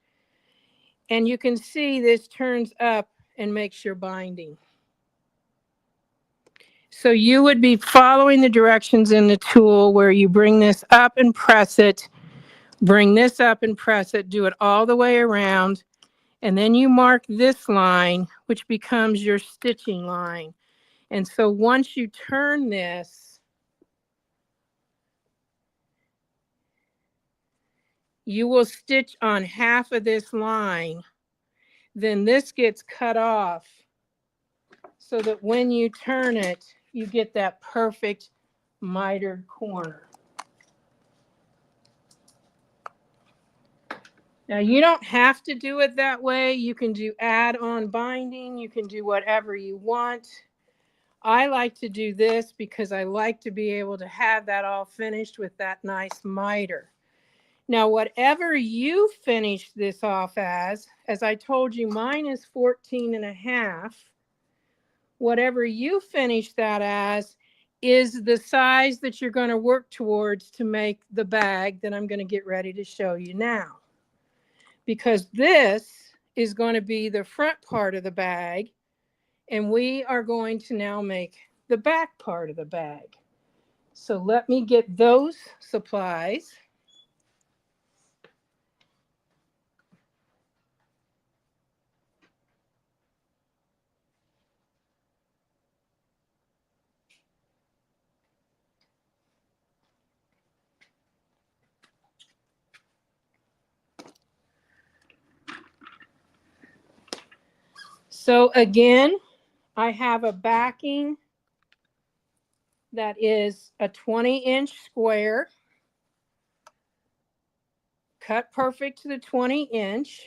B: And you can see this turns up and makes your binding. So you would be following the directions in the tool where you bring this up and press it, bring this up and press it, do it all the way around, and then you mark this line, which becomes your stitching line. And so once you turn this, you will stitch on half of this line. Then this gets cut off so that when you turn it, you get that perfect mitered corner. Now, you don't have to do it that way. You can do add-on binding. You can do whatever you want. I like to do this because I like to be able to have that all finished with that nice miter. Now, whatever you finish this off as I told you, mine is 14.5. Whatever you finish that as, is the size that you're going to work towards to make the bag that I'm going to get ready to show you now. Because this is going to be the front part of the bag, and we are going to now make the back part of the bag. So let me get those supplies. So again, I have a backing that is a 20-inch square, cut perfect to the 20-inch.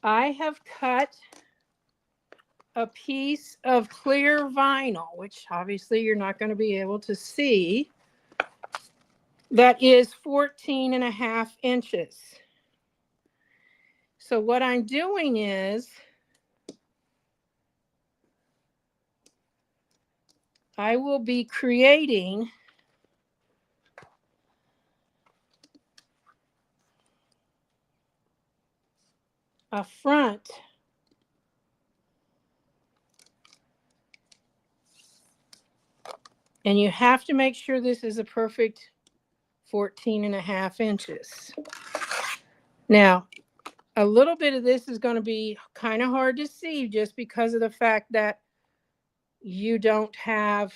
B: I have cut a piece of clear vinyl, which obviously you're not going to be able to see, that is 14.5 inches. So what I'm doing is I will be creating a front and you have to make sure this is a perfect 14.5 inches. Now, a little bit of this is going to be kind of hard to see just because of the fact that you don't have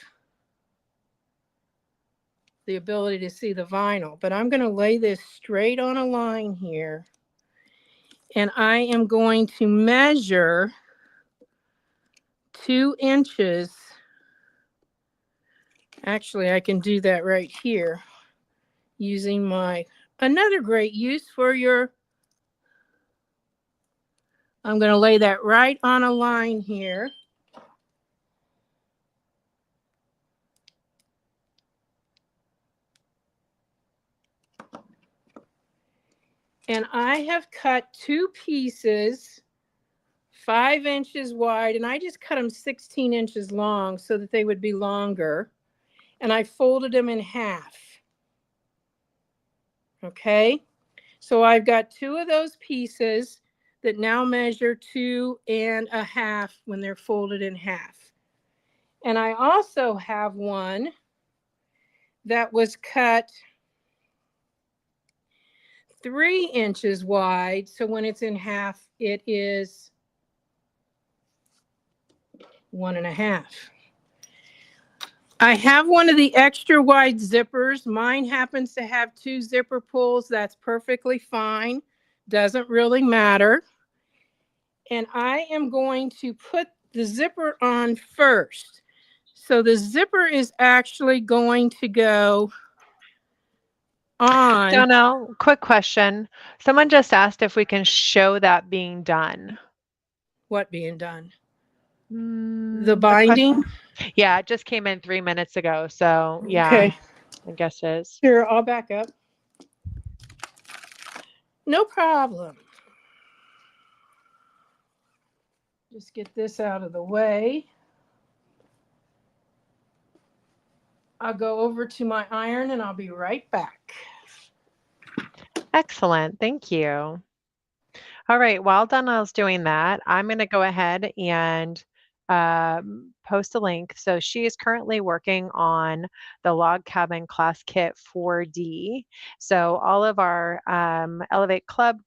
B: the ability to see the vinyl, but I'm going to lay this straight on a line here, and I am going to measure 2 inches. Actually, I can do that right here using my, another great use for your, I'm going to lay that right on a line here. And I have cut 2 pieces 5 inches wide, and I just cut them 16 inches long so that they would be longer. And I folded them in half. Okay, so I've got 2 of those pieces that now measure 2.5 when they're folded in half. And I also have one that was cut 3 inches wide. So when it's in half, it is 1.5. I have one of the extra wide zippers. Mine happens to have 2 zipper pulls. That's perfectly fine. Doesn't really matter. And I am going to put the zipper on first. So the zipper is actually going to go on.
A: Donelle, quick question. Someone just asked if we can show that being done.
B: What being done?
A: The
B: The binding?
A: Yeah, it just came in 3 minutes ago. So yeah,
B: Okay.
A: I guess it is.
B: Here, I'll back up. No problem. Just get this out of the way. I'll go over to my iron and I'll be right back.
A: Excellent. Thank you. All right. While Donna's doing that, I'm going to go ahead and post a link. So she is currently working on the Log Cabin Class Kit 4D. So all of our Elevate Club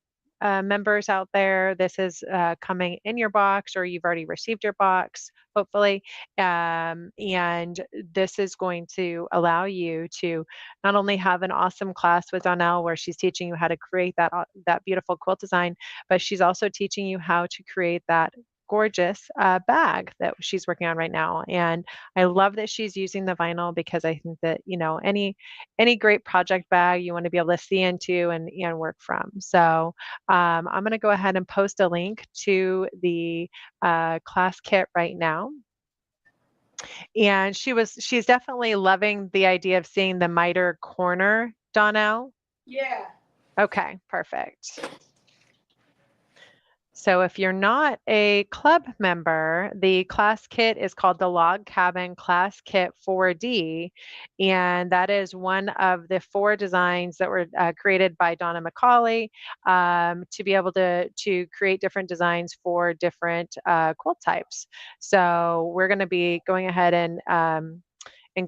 A: members out there, this is coming in your box, or you've already received your box, hopefully. And this is going to allow you to not only have an awesome class with Donelle where she's teaching you how to create that beautiful quilt design, but she's also teaching you how to create that gorgeous bag that she's working on right now. And I love that she's using the vinyl, because I think that, you know, any great project bag you want to be able to see into and work from. So I'm going to go ahead and post a link to the class kit right now. And she's definitely loving the idea of seeing the miter corner, Donelle.
B: Yeah.
A: Okay, perfect. So if you're not a club member, the class kit is called the Log Cabin Class Kit 4D, and that is one of the 4 designs that were created by Donna McCauley to be able to create different designs for different quilt types. So we're going to be going ahead and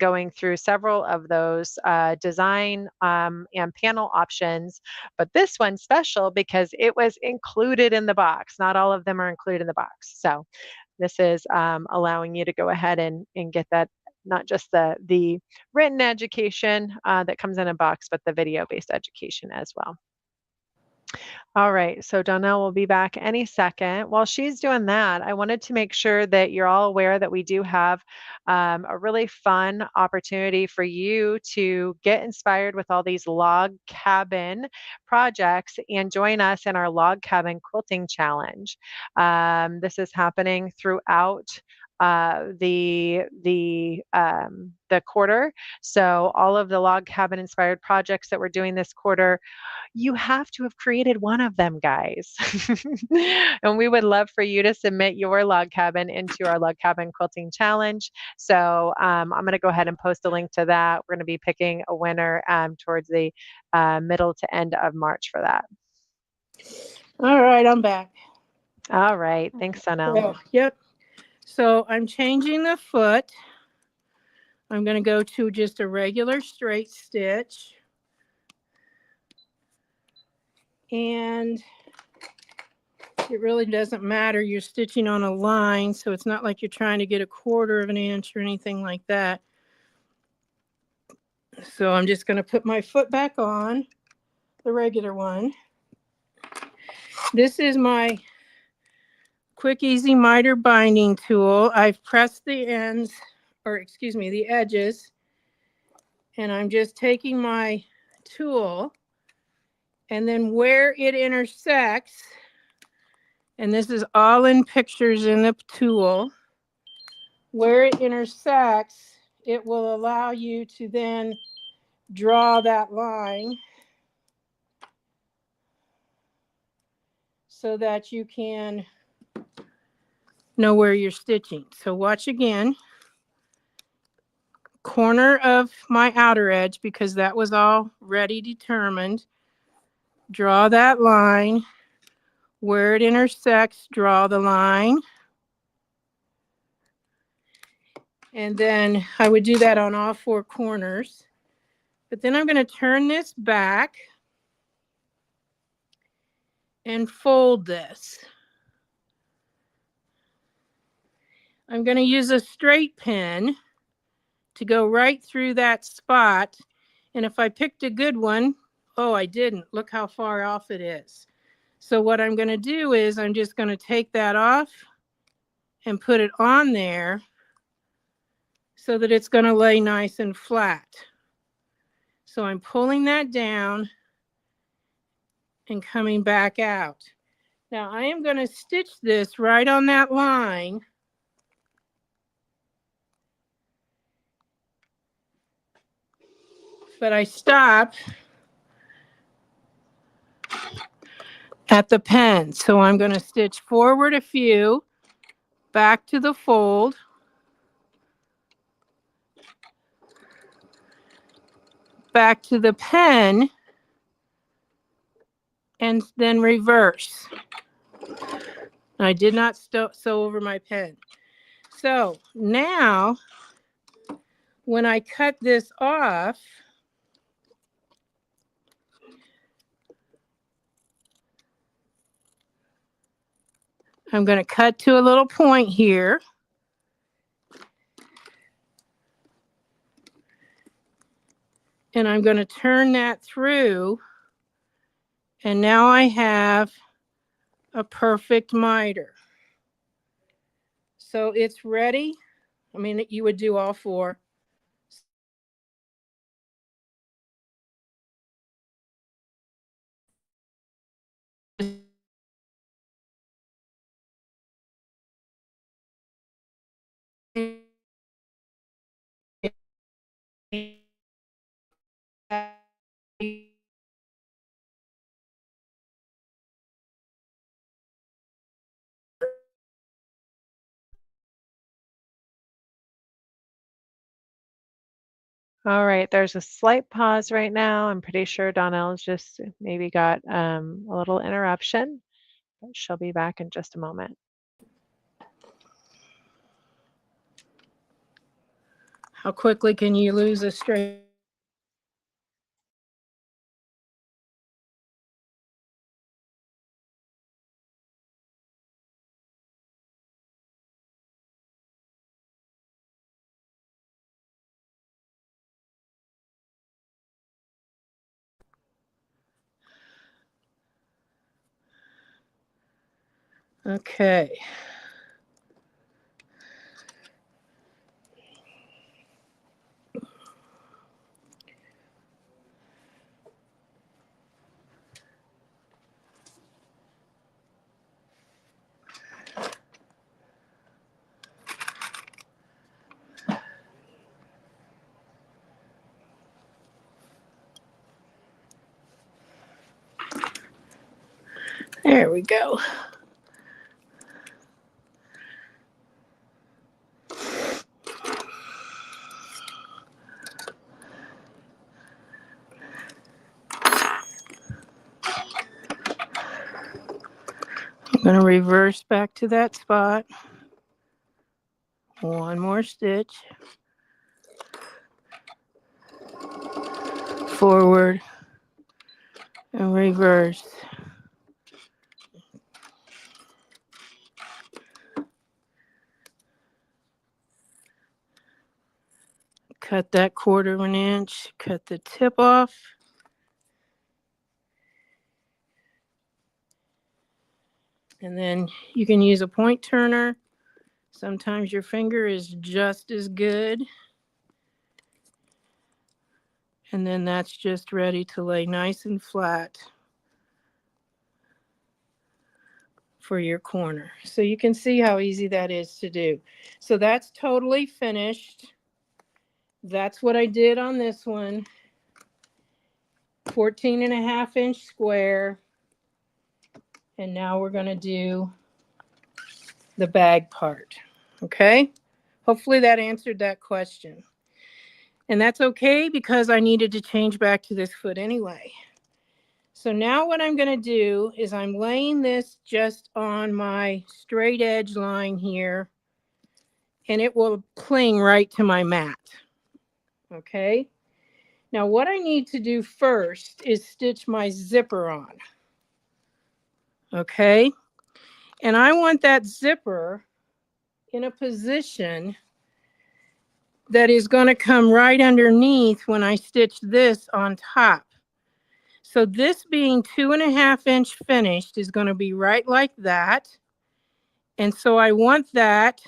A: going through several of those design and panel options. But this one's special because it was included in the box. Not all of them are included in the box. So this is allowing you to go ahead and get that, not just the written education that comes in a box, but the video-based education as well. All right, so Donelle will be back any second. While she's doing that, I wanted to make sure that you're all aware that we do have a really fun opportunity for you to get inspired with all these log cabin projects and join us in our log cabin quilting challenge. This is happening throughout the quarter. So all of the log cabin inspired projects that we're doing this quarter, you have to have created one of them, guys. And we would love for you to submit your log cabin into our log cabin quilting challenge. So I'm going to go ahead and post a link to that. We're going to be picking a winner towards the middle to end of March for that.
B: All right, I'm back.
A: All right. Thanks, Donelle.
B: Yep. So I'm changing the foot. I'm going to go to just a regular straight stitch. And it really doesn't matter. You're stitching on a line, so it's not like you're trying to get a 1/4 of an inch or anything like that. So I'm just going to put my foot back on, the regular one. This is my Quick Easy miter binding tool. I've pressed the ends, or excuse me, the edges, and I'm just taking my tool, and then where it intersects, and this is all in pictures in the tool, where it intersects, it will allow you to then draw that line so that you can know where you're stitching. So watch again. Corner of my outer edge, because that was already determined. Draw that line. Where it intersects, draw the line. And then I would do that on all 4 corners. But then I'm going to turn this back and fold this. I'm going to use a straight pin to go right through that spot. And if I picked a good one, oh, I didn't. Look how far off it is. So what I'm going to do is I'm just going to take that off and put it on there so that it's going to lay nice and flat. So I'm pulling that down and coming back out. Now I am going to stitch this right on that line. But I stop at the pen. So I'm going to stitch forward a few, back to the fold, back to the pen, and then reverse. I did not sew over my pen. So now when I cut this off, I'm going to cut to a little point here. And I'm going to turn that through. And now I have a perfect miter. So it's ready. I mean, you would do all 4.
A: All right, there's a slight pause right now. I'm pretty sure Donelle's just maybe got a little interruption, but she'll be back in just a moment.
B: How quickly can you lose a straight? Okay. There we go. I'm going to reverse back to that spot. One more stitch. Forward and reverse. Cut that 1/4 inch, cut the tip off. And then you can use a point turner. Sometimes your finger is just as good. And then that's just ready to lay nice and flat for your corner. So you can see how easy that is to do. So that's totally finished. That's what I did on this one. 14.5 inch square. And now we're going to do the bag part. Okay? Hopefully that answered that question. And that's okay because I needed to change back to this foot anyway. So now what I'm going to do is I'm laying this just on my straight edge line here, and it will cling right to my mat. Okay. Now what I need to do first is stitch my zipper on. Okay. And I want that zipper in a position that is going to come right underneath when I stitch this on top. So this being 2.5 inch finished is going to be right like that. And so I want that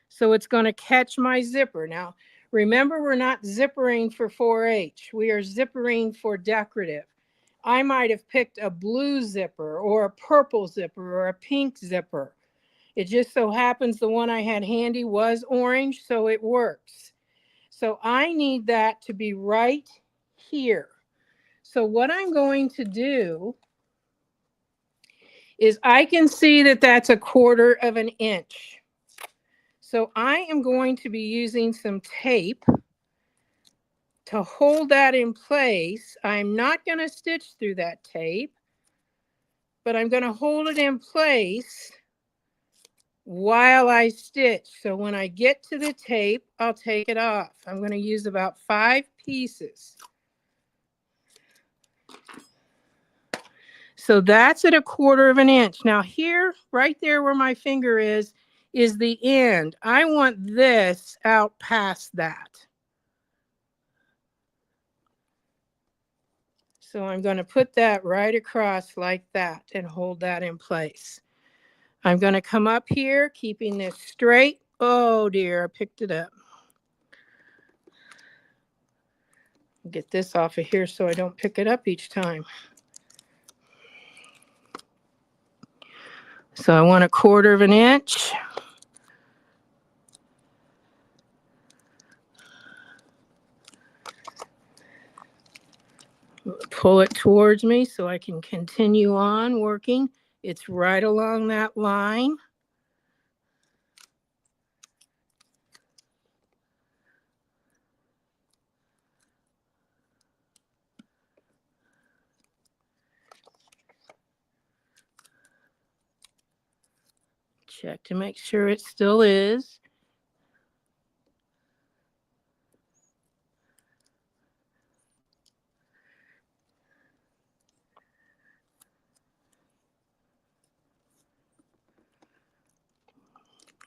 B: so it's going to catch my zipper. Now, remember, we're not zippering for 4H. We are zippering for decorative. I might have picked a blue zipper or a purple zipper or a pink zipper. It just so happens the one I had handy was orange, so it works. So I need that to be right here. So what I'm going to do is I can see that that's 1/4 inch. So I am going to be using some tape to hold that in place. I'm not going to stitch through that tape, but I'm going to hold it in place while I stitch. So when I get to the tape, I'll take it off. I'm going to use about 5 pieces. So that's at 1/4 inch. Now here, right there where my finger is the end. I want this out past that. So I'm going to put that right across like that and hold that in place. I'm going to come up here, keeping this straight. Oh dear, I picked it up. Get this off of here so I don't pick it up each time. So I want 1/4 inch. Pull it towards me so I can continue on working. It's right along that line. Check to make sure it still is.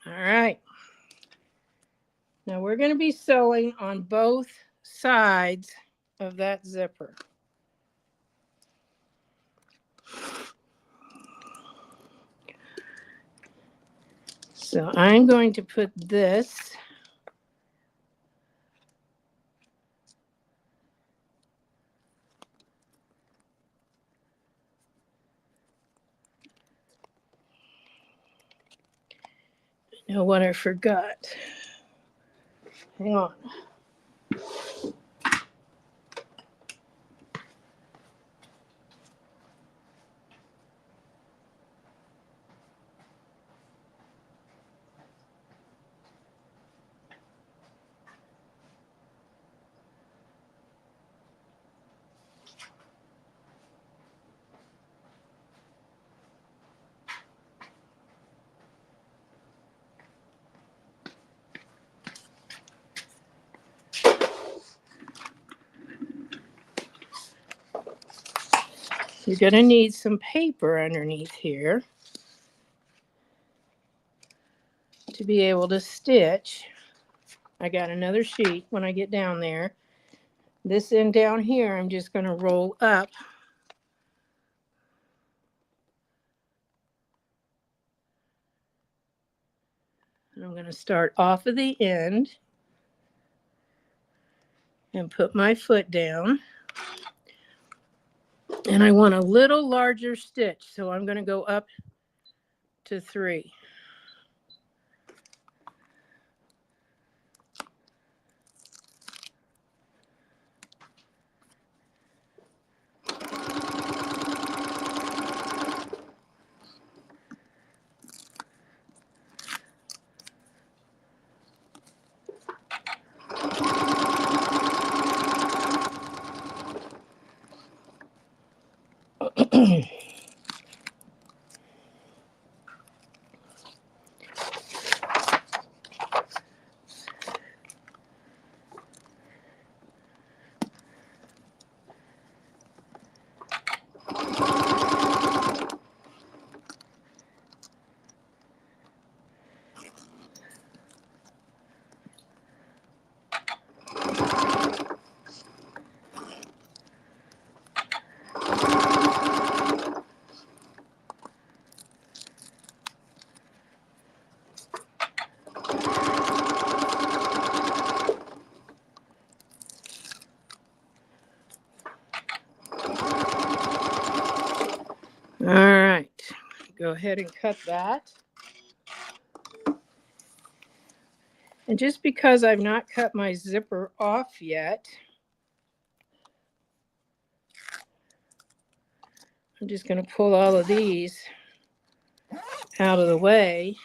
B: All right. Now we're going to be sewing on both sides of that zipper. So I'm going to put this I know what I forgot. Hang on. You're going to need some paper underneath here to be able to stitch. I got another sheet when I get down there. This end down here, I'm just going to roll up. And I'm going to start off of the end and put my foot down. And I want a little larger stitch, so I'm going to go up to 3. All right, go ahead and cut that. And just because I've not cut my zipper off yet, I'm just going to pull all of these out of the way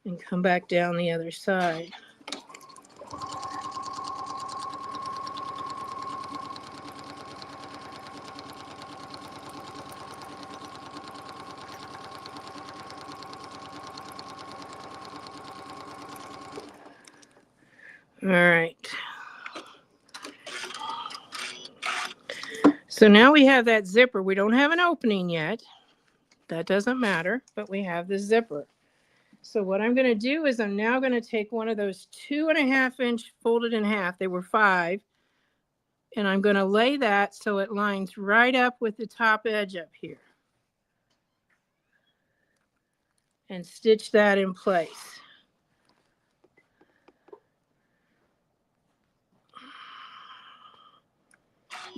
B: and come back down the other side. All right. So now we have that zipper. We don't have an opening yet. That doesn't matter, but we have the zipper. So what I'm going to do is I'm now going to take one of those 2.5 inch folded in half. They were 5. And I'm going to lay that so it lines right up with the top edge up here. And stitch that in place.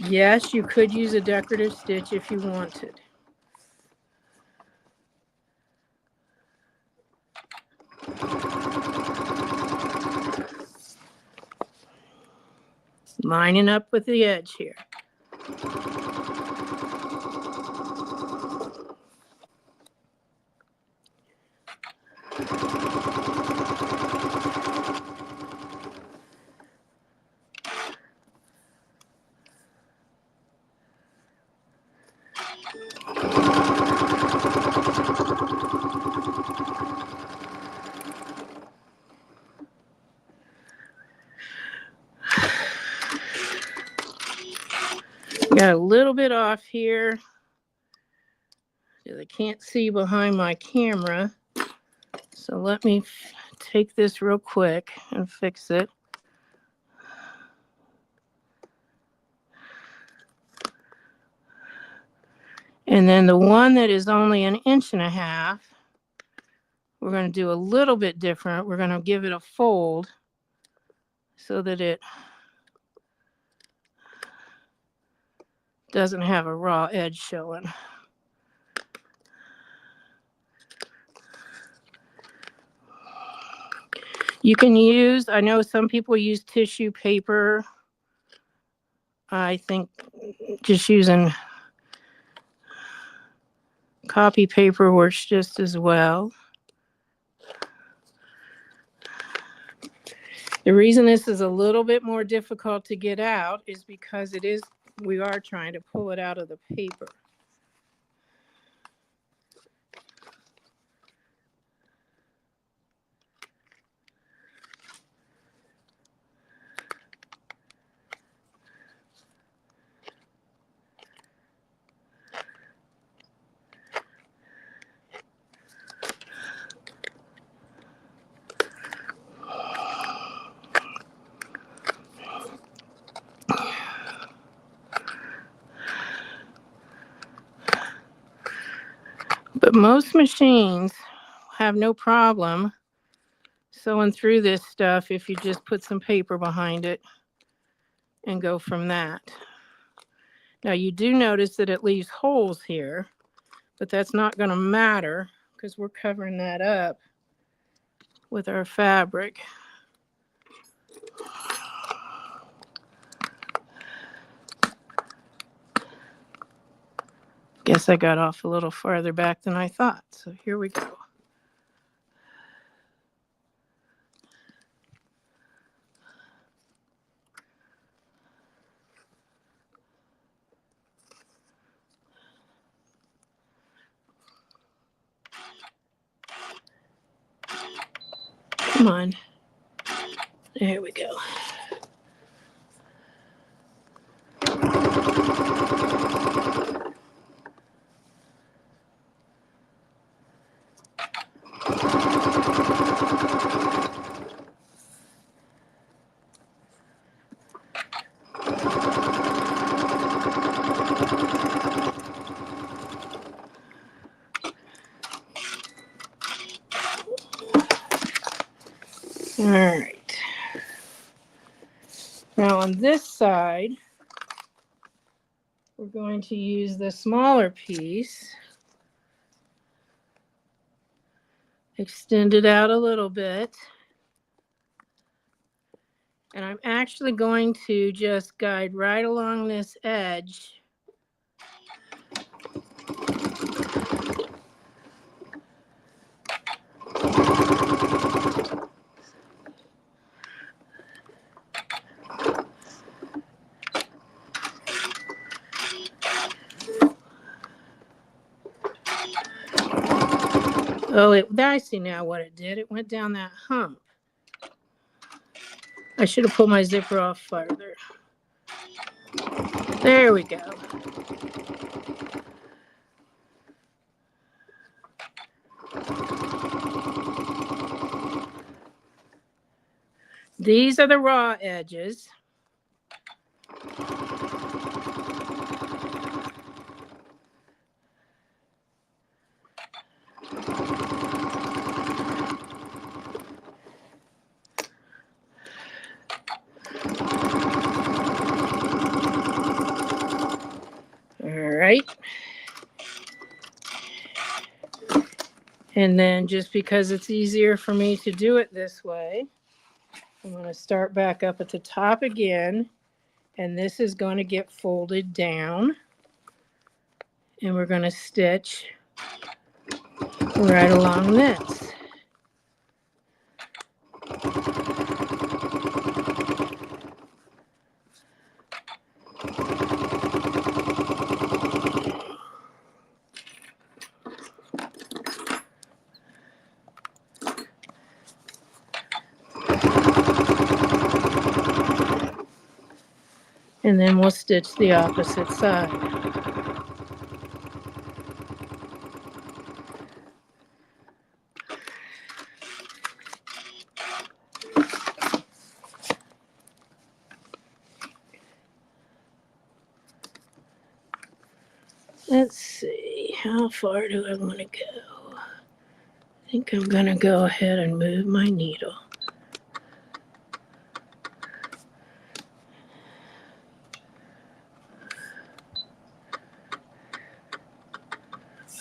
B: Yes, you could use a decorative stitch if you wanted. Lining up with the edge here. Got a little bit off here because I can't see behind my camera. So let me take this real quick and fix it. And then the one that is only 1.5 inches, we're going to do a little bit different. We're going to give it a fold so that it doesn't have a raw edge showing. You can use, I know some people use tissue paper. I think just using copy paper works just as well. The reason this is a little bit more difficult to get out is because we are trying to pull it out of the paper. But most machines have no problem sewing through this stuff if you just put some paper behind it and go from that. Now you do notice that it leaves holes here, but that's not going to matter because we're covering that up with our fabric. Guess I got off a little farther back than I thought. So here we go. Come on. There we go. All right. Now on this side, we're going to use the smaller piece. Extend it out a little bit. And I'm actually going to just guide right along this edge. Oh, I see now what it did. It went down that hump. I should have pulled my zipper off farther. There we go. These are the raw edges. Right. And then just because it's easier for me to do it this way, I'm going to start back up at the top again, and this is going to get folded down, and we're going to stitch right along this. And then we'll stitch the opposite side. Let's see, how far do I want to go? I think I'm going to go ahead and move my needle.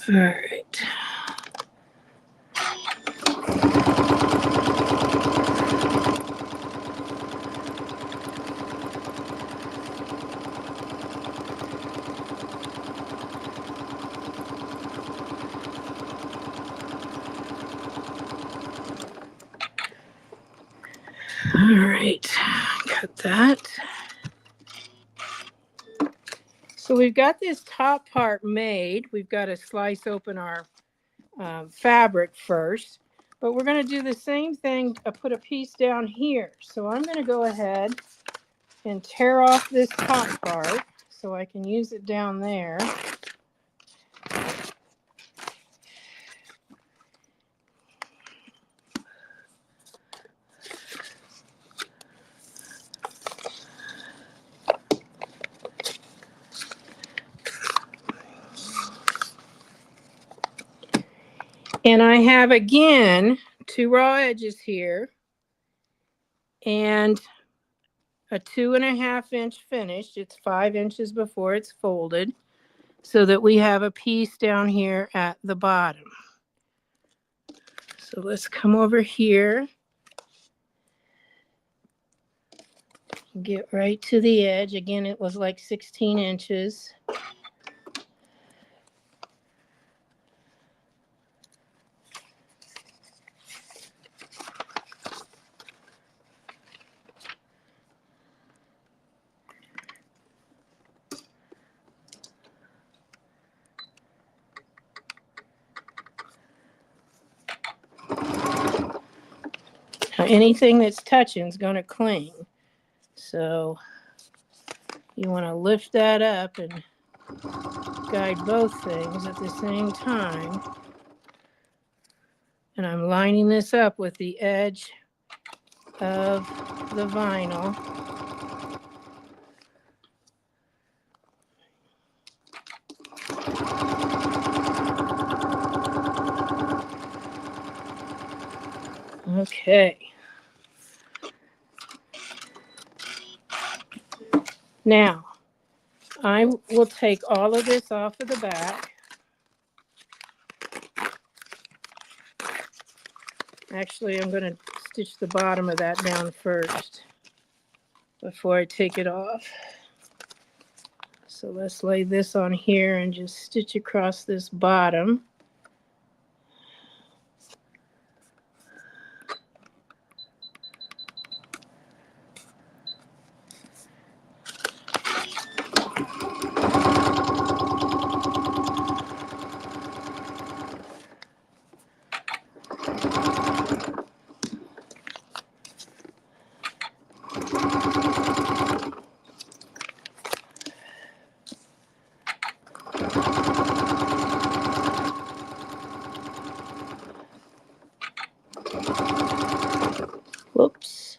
B: All right. All right, got that. So we've got this top part made. We've got to slice open our fabric first, but we're going to do the same thing. I put a piece down here. So I'm going to go ahead and tear off this top part so I can use it down there. And I have, again, 2 raw edges here and a 2.5 inch finish. It's 5 inches before it's folded, so that we have a piece down here at the bottom. So let's come over here, get right to the edge. Again, it was like 16 inches. Now, anything that's touching is going to cling. So you want to lift that up and guide both things at the same time. And I'm lining this up with the edge of the vinyl. Okay. Now, I will take all of this off of the back. Actually, I'm going to stitch the bottom of that down first before I take it off. So let's lay this on here and just stitch across this bottom. Whoops.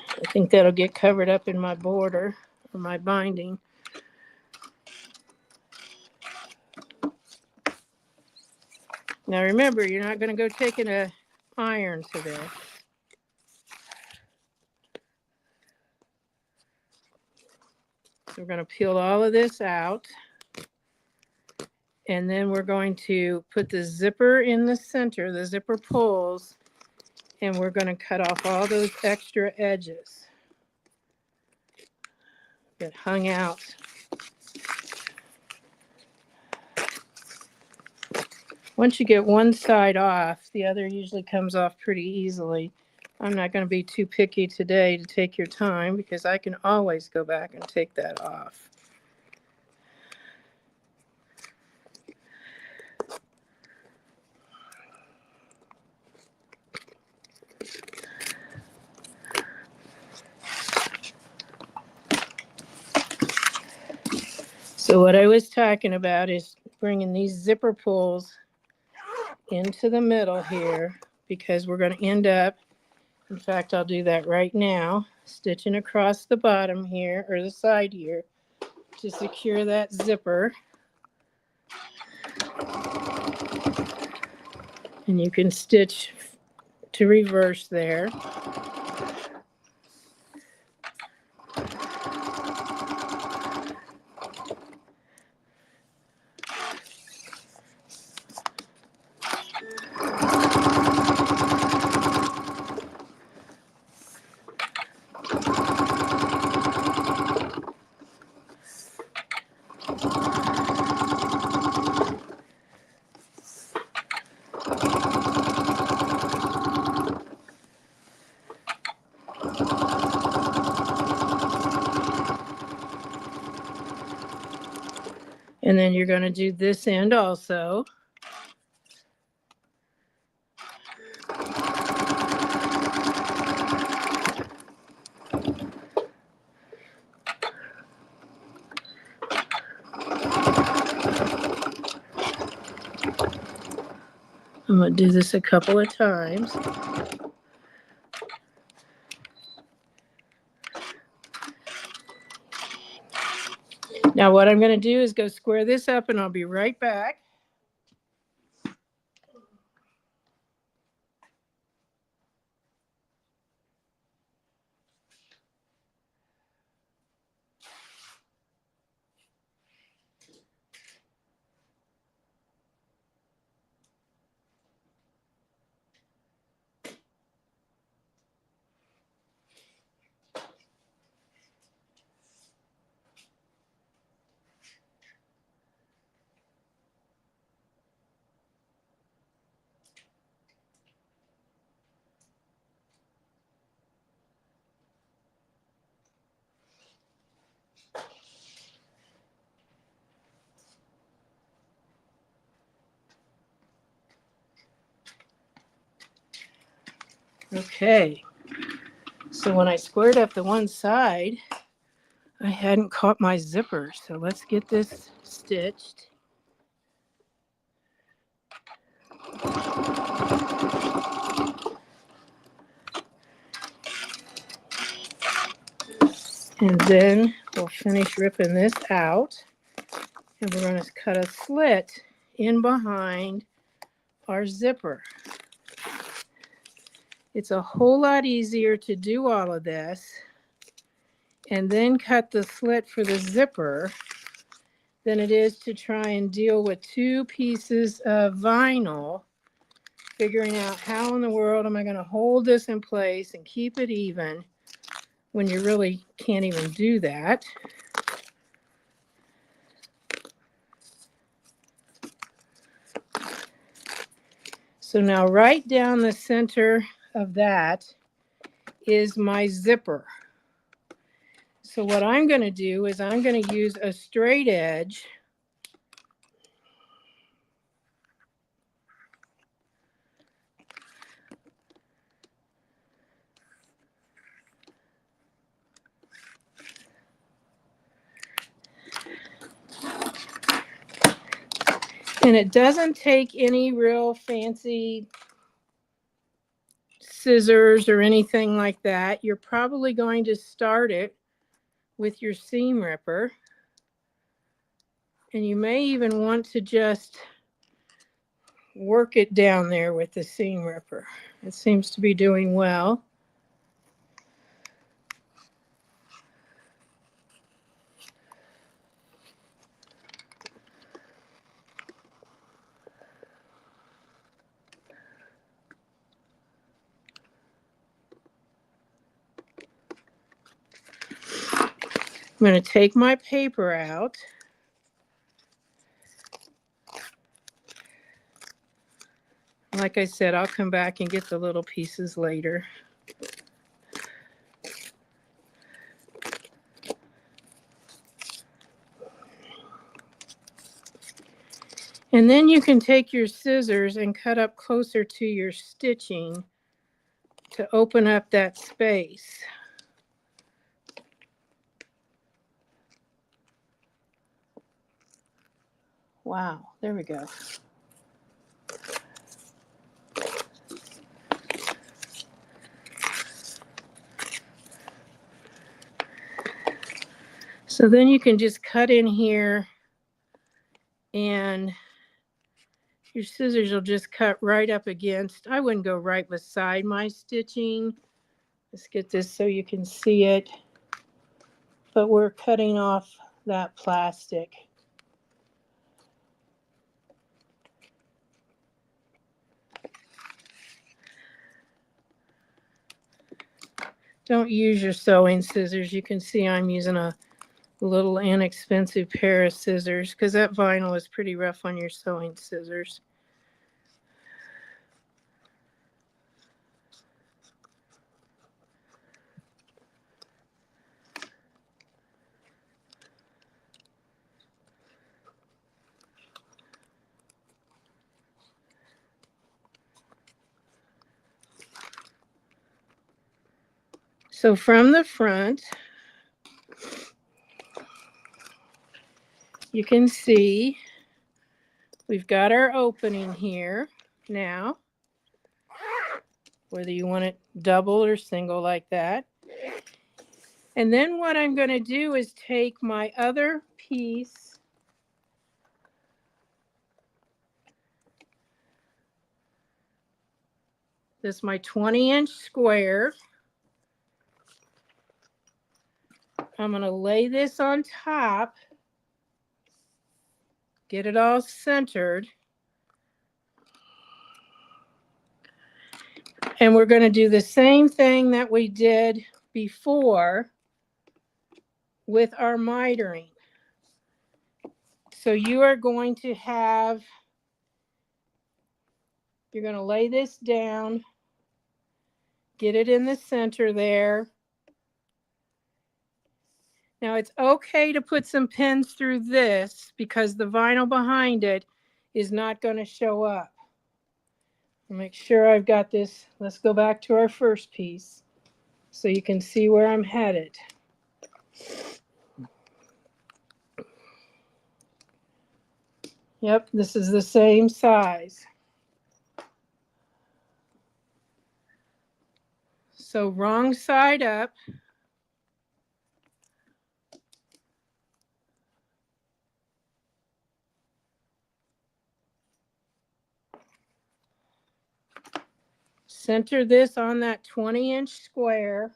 B: I think that'll get covered up in my border or my binding. Now remember, you're not going to go taking an iron to this. So we're going to peel all of this out. And then we're going to put the zipper in the center, the zipper pulls, and we're going to cut off all those extra edges that hung out. Once you get one side off, the other usually comes off pretty easily. I'm not going to be too picky today to take your time because I can always go back and take that off. So what I was talking about is bringing these zipper pulls into the middle here, because we're going to end up, in fact, I'll do that right now, stitching across the bottom here, or the side here, to secure that zipper. And you can stitch to reverse there. And then you're going to do this end also. I'm going to do this a couple of times. Now what I'm going to do is go square this up, and I'll be right back. Okay, so when I squared up the one side, I hadn't caught my zipper. So let's get this stitched. And then we'll finish ripping this out. And we're going to cut a slit in behind our zipper. It's a whole lot easier to do all of this and then cut the slit for the zipper than it is to try and deal with two pieces of vinyl, figuring out how in the world am I going to hold this in place and keep it even when you really can't even do that. So now right down the center of that is my zipper. So what I'm going to do is I'm going to use a straight edge and it doesn't take any real fancy scissors or anything like that. You're probably going to start it with your seam ripper. And you may even want to just work it down there with the seam ripper. It seems to be doing well. I'm going to take my paper out. Like I said, I'll come back and get the little pieces later. And then you can take your scissors and cut up closer to your stitching to open up that space. Wow, there we go. So then you can just cut in here and your scissors will just cut right up against. I wouldn't go right beside my stitching. Let's get this so you can see it. But we're cutting off that plastic. Don't use your sewing scissors. You can see I'm using a little inexpensive pair of scissors because that vinyl is pretty rough on your sewing scissors. So from the front, you can see we've got our opening here now, whether you want it double or single like that. And then what I'm going to do is take my other piece, this is my 20-inch square. I'm going to lay this on top, get it all centered. And we're going to do the same thing that we did before with our mitering. So you are going to have, you're going to lay this down, get it in the center there. Now it's okay to put some pins through this because the vinyl behind it is not going to show up. Make sure I've got this. Let's go back to our first piece so you can see where I'm headed. Yep, this is the same size. So wrong side up. Center this on that 20-inch square.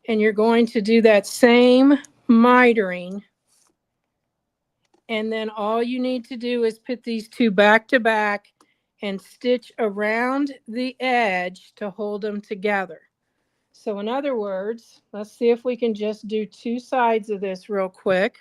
B: And you're going to do that same mitering. And then all you need to do is put these two back to back and stitch around the edge to hold them together. So in other words, let's see if we can just do two sides of this real quick.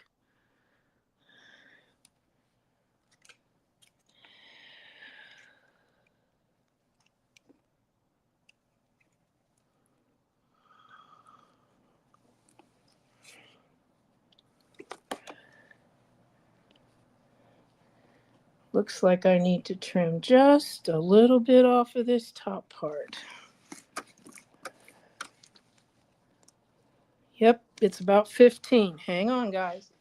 B: Looks like I need to trim just a little bit off of this top part. Yep, it's about 15. Hang on, guys.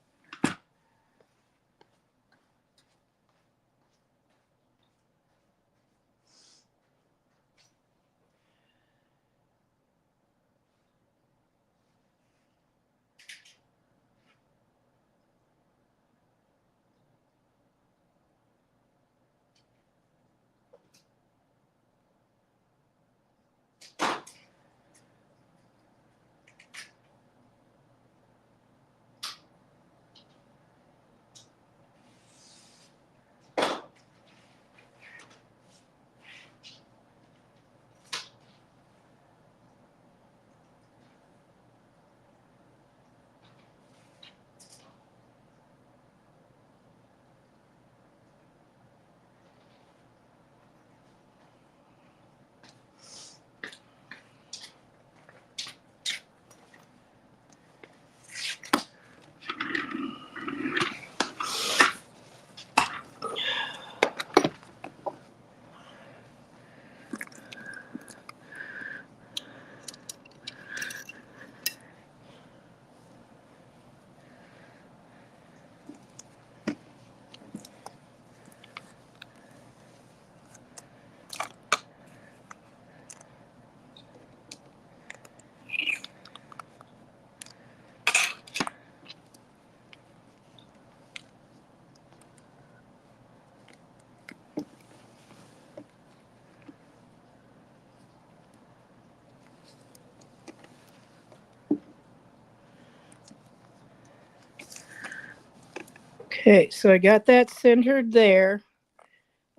B: Okay, so I got that centered there.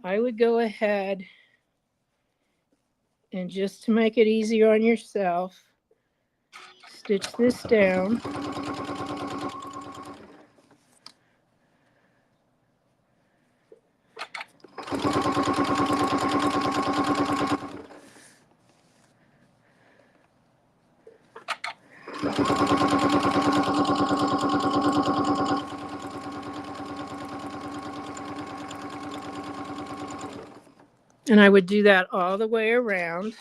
B: I would go ahead and, just to make it easier on yourself, stitch this down. And I would do that all the way around.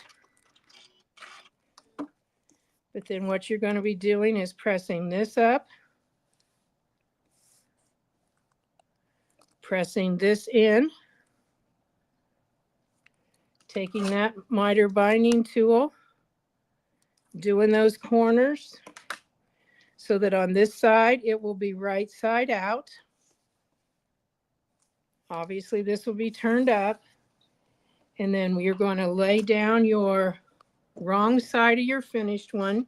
B: But then what you're going to be doing is pressing this up, pressing this in, taking that miter binding tool, doing those corners so that on this side it will be right side out. Obviously this will be turned up, and then you're going to lay down your wrong side of your finished one,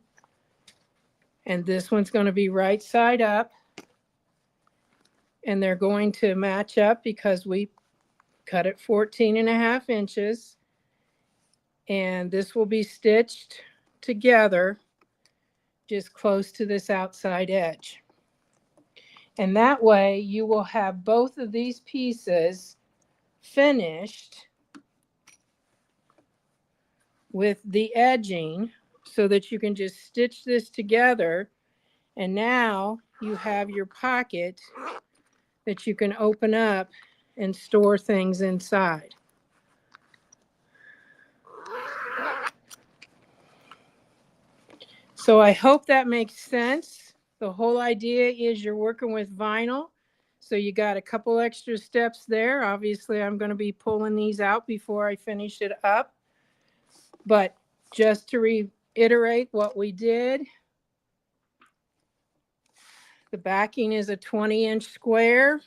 B: and this one's going to be right side up, and they're going to match up because we cut it 14.5 inches, and this will be stitched together just close to this outside edge. And that way you will have both of these pieces finished with the edging so that you can just stitch this together, and now you have your pocket that you can open up and store things inside. So I hope that makes sense. The whole idea is you're working with vinyl, so you got a couple extra steps there. Obviously I'm going to be pulling these out before I finish it up, but just to reiterate what we did, the backing is a 20-inch square.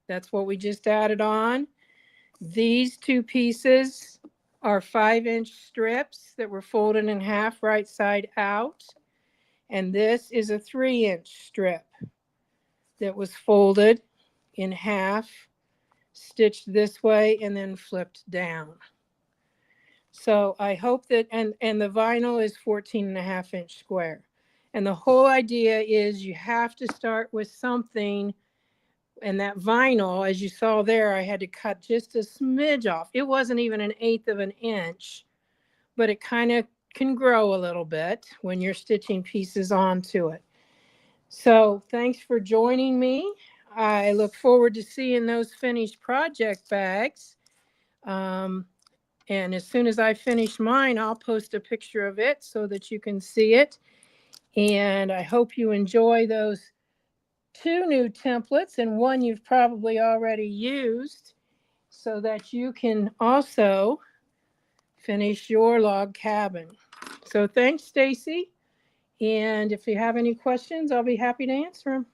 B: That's what we just added on. These two pieces are 5-inch strips that were folded in half right side out. And this is a 3-inch strip that was folded in half, stitched this way, and then flipped down. So I hope that, and the vinyl is 14.5-inch square. And the whole idea is you have to start with something. And that vinyl, as you saw there, I had to cut just a smidge off. It wasn't even 1/8 of an inch, but it kind of can grow a little bit when you're stitching pieces onto it. So thanks for joining me. I look forward to seeing those finished project bags. And as soon as I finish mine, I'll post a picture of it so that you can see it. And I hope you enjoy those 2 new templates, and one you've probably already used, so that you can also finish your log cabin. So thanks, Stacy. And if you have any questions, I'll be happy to answer them.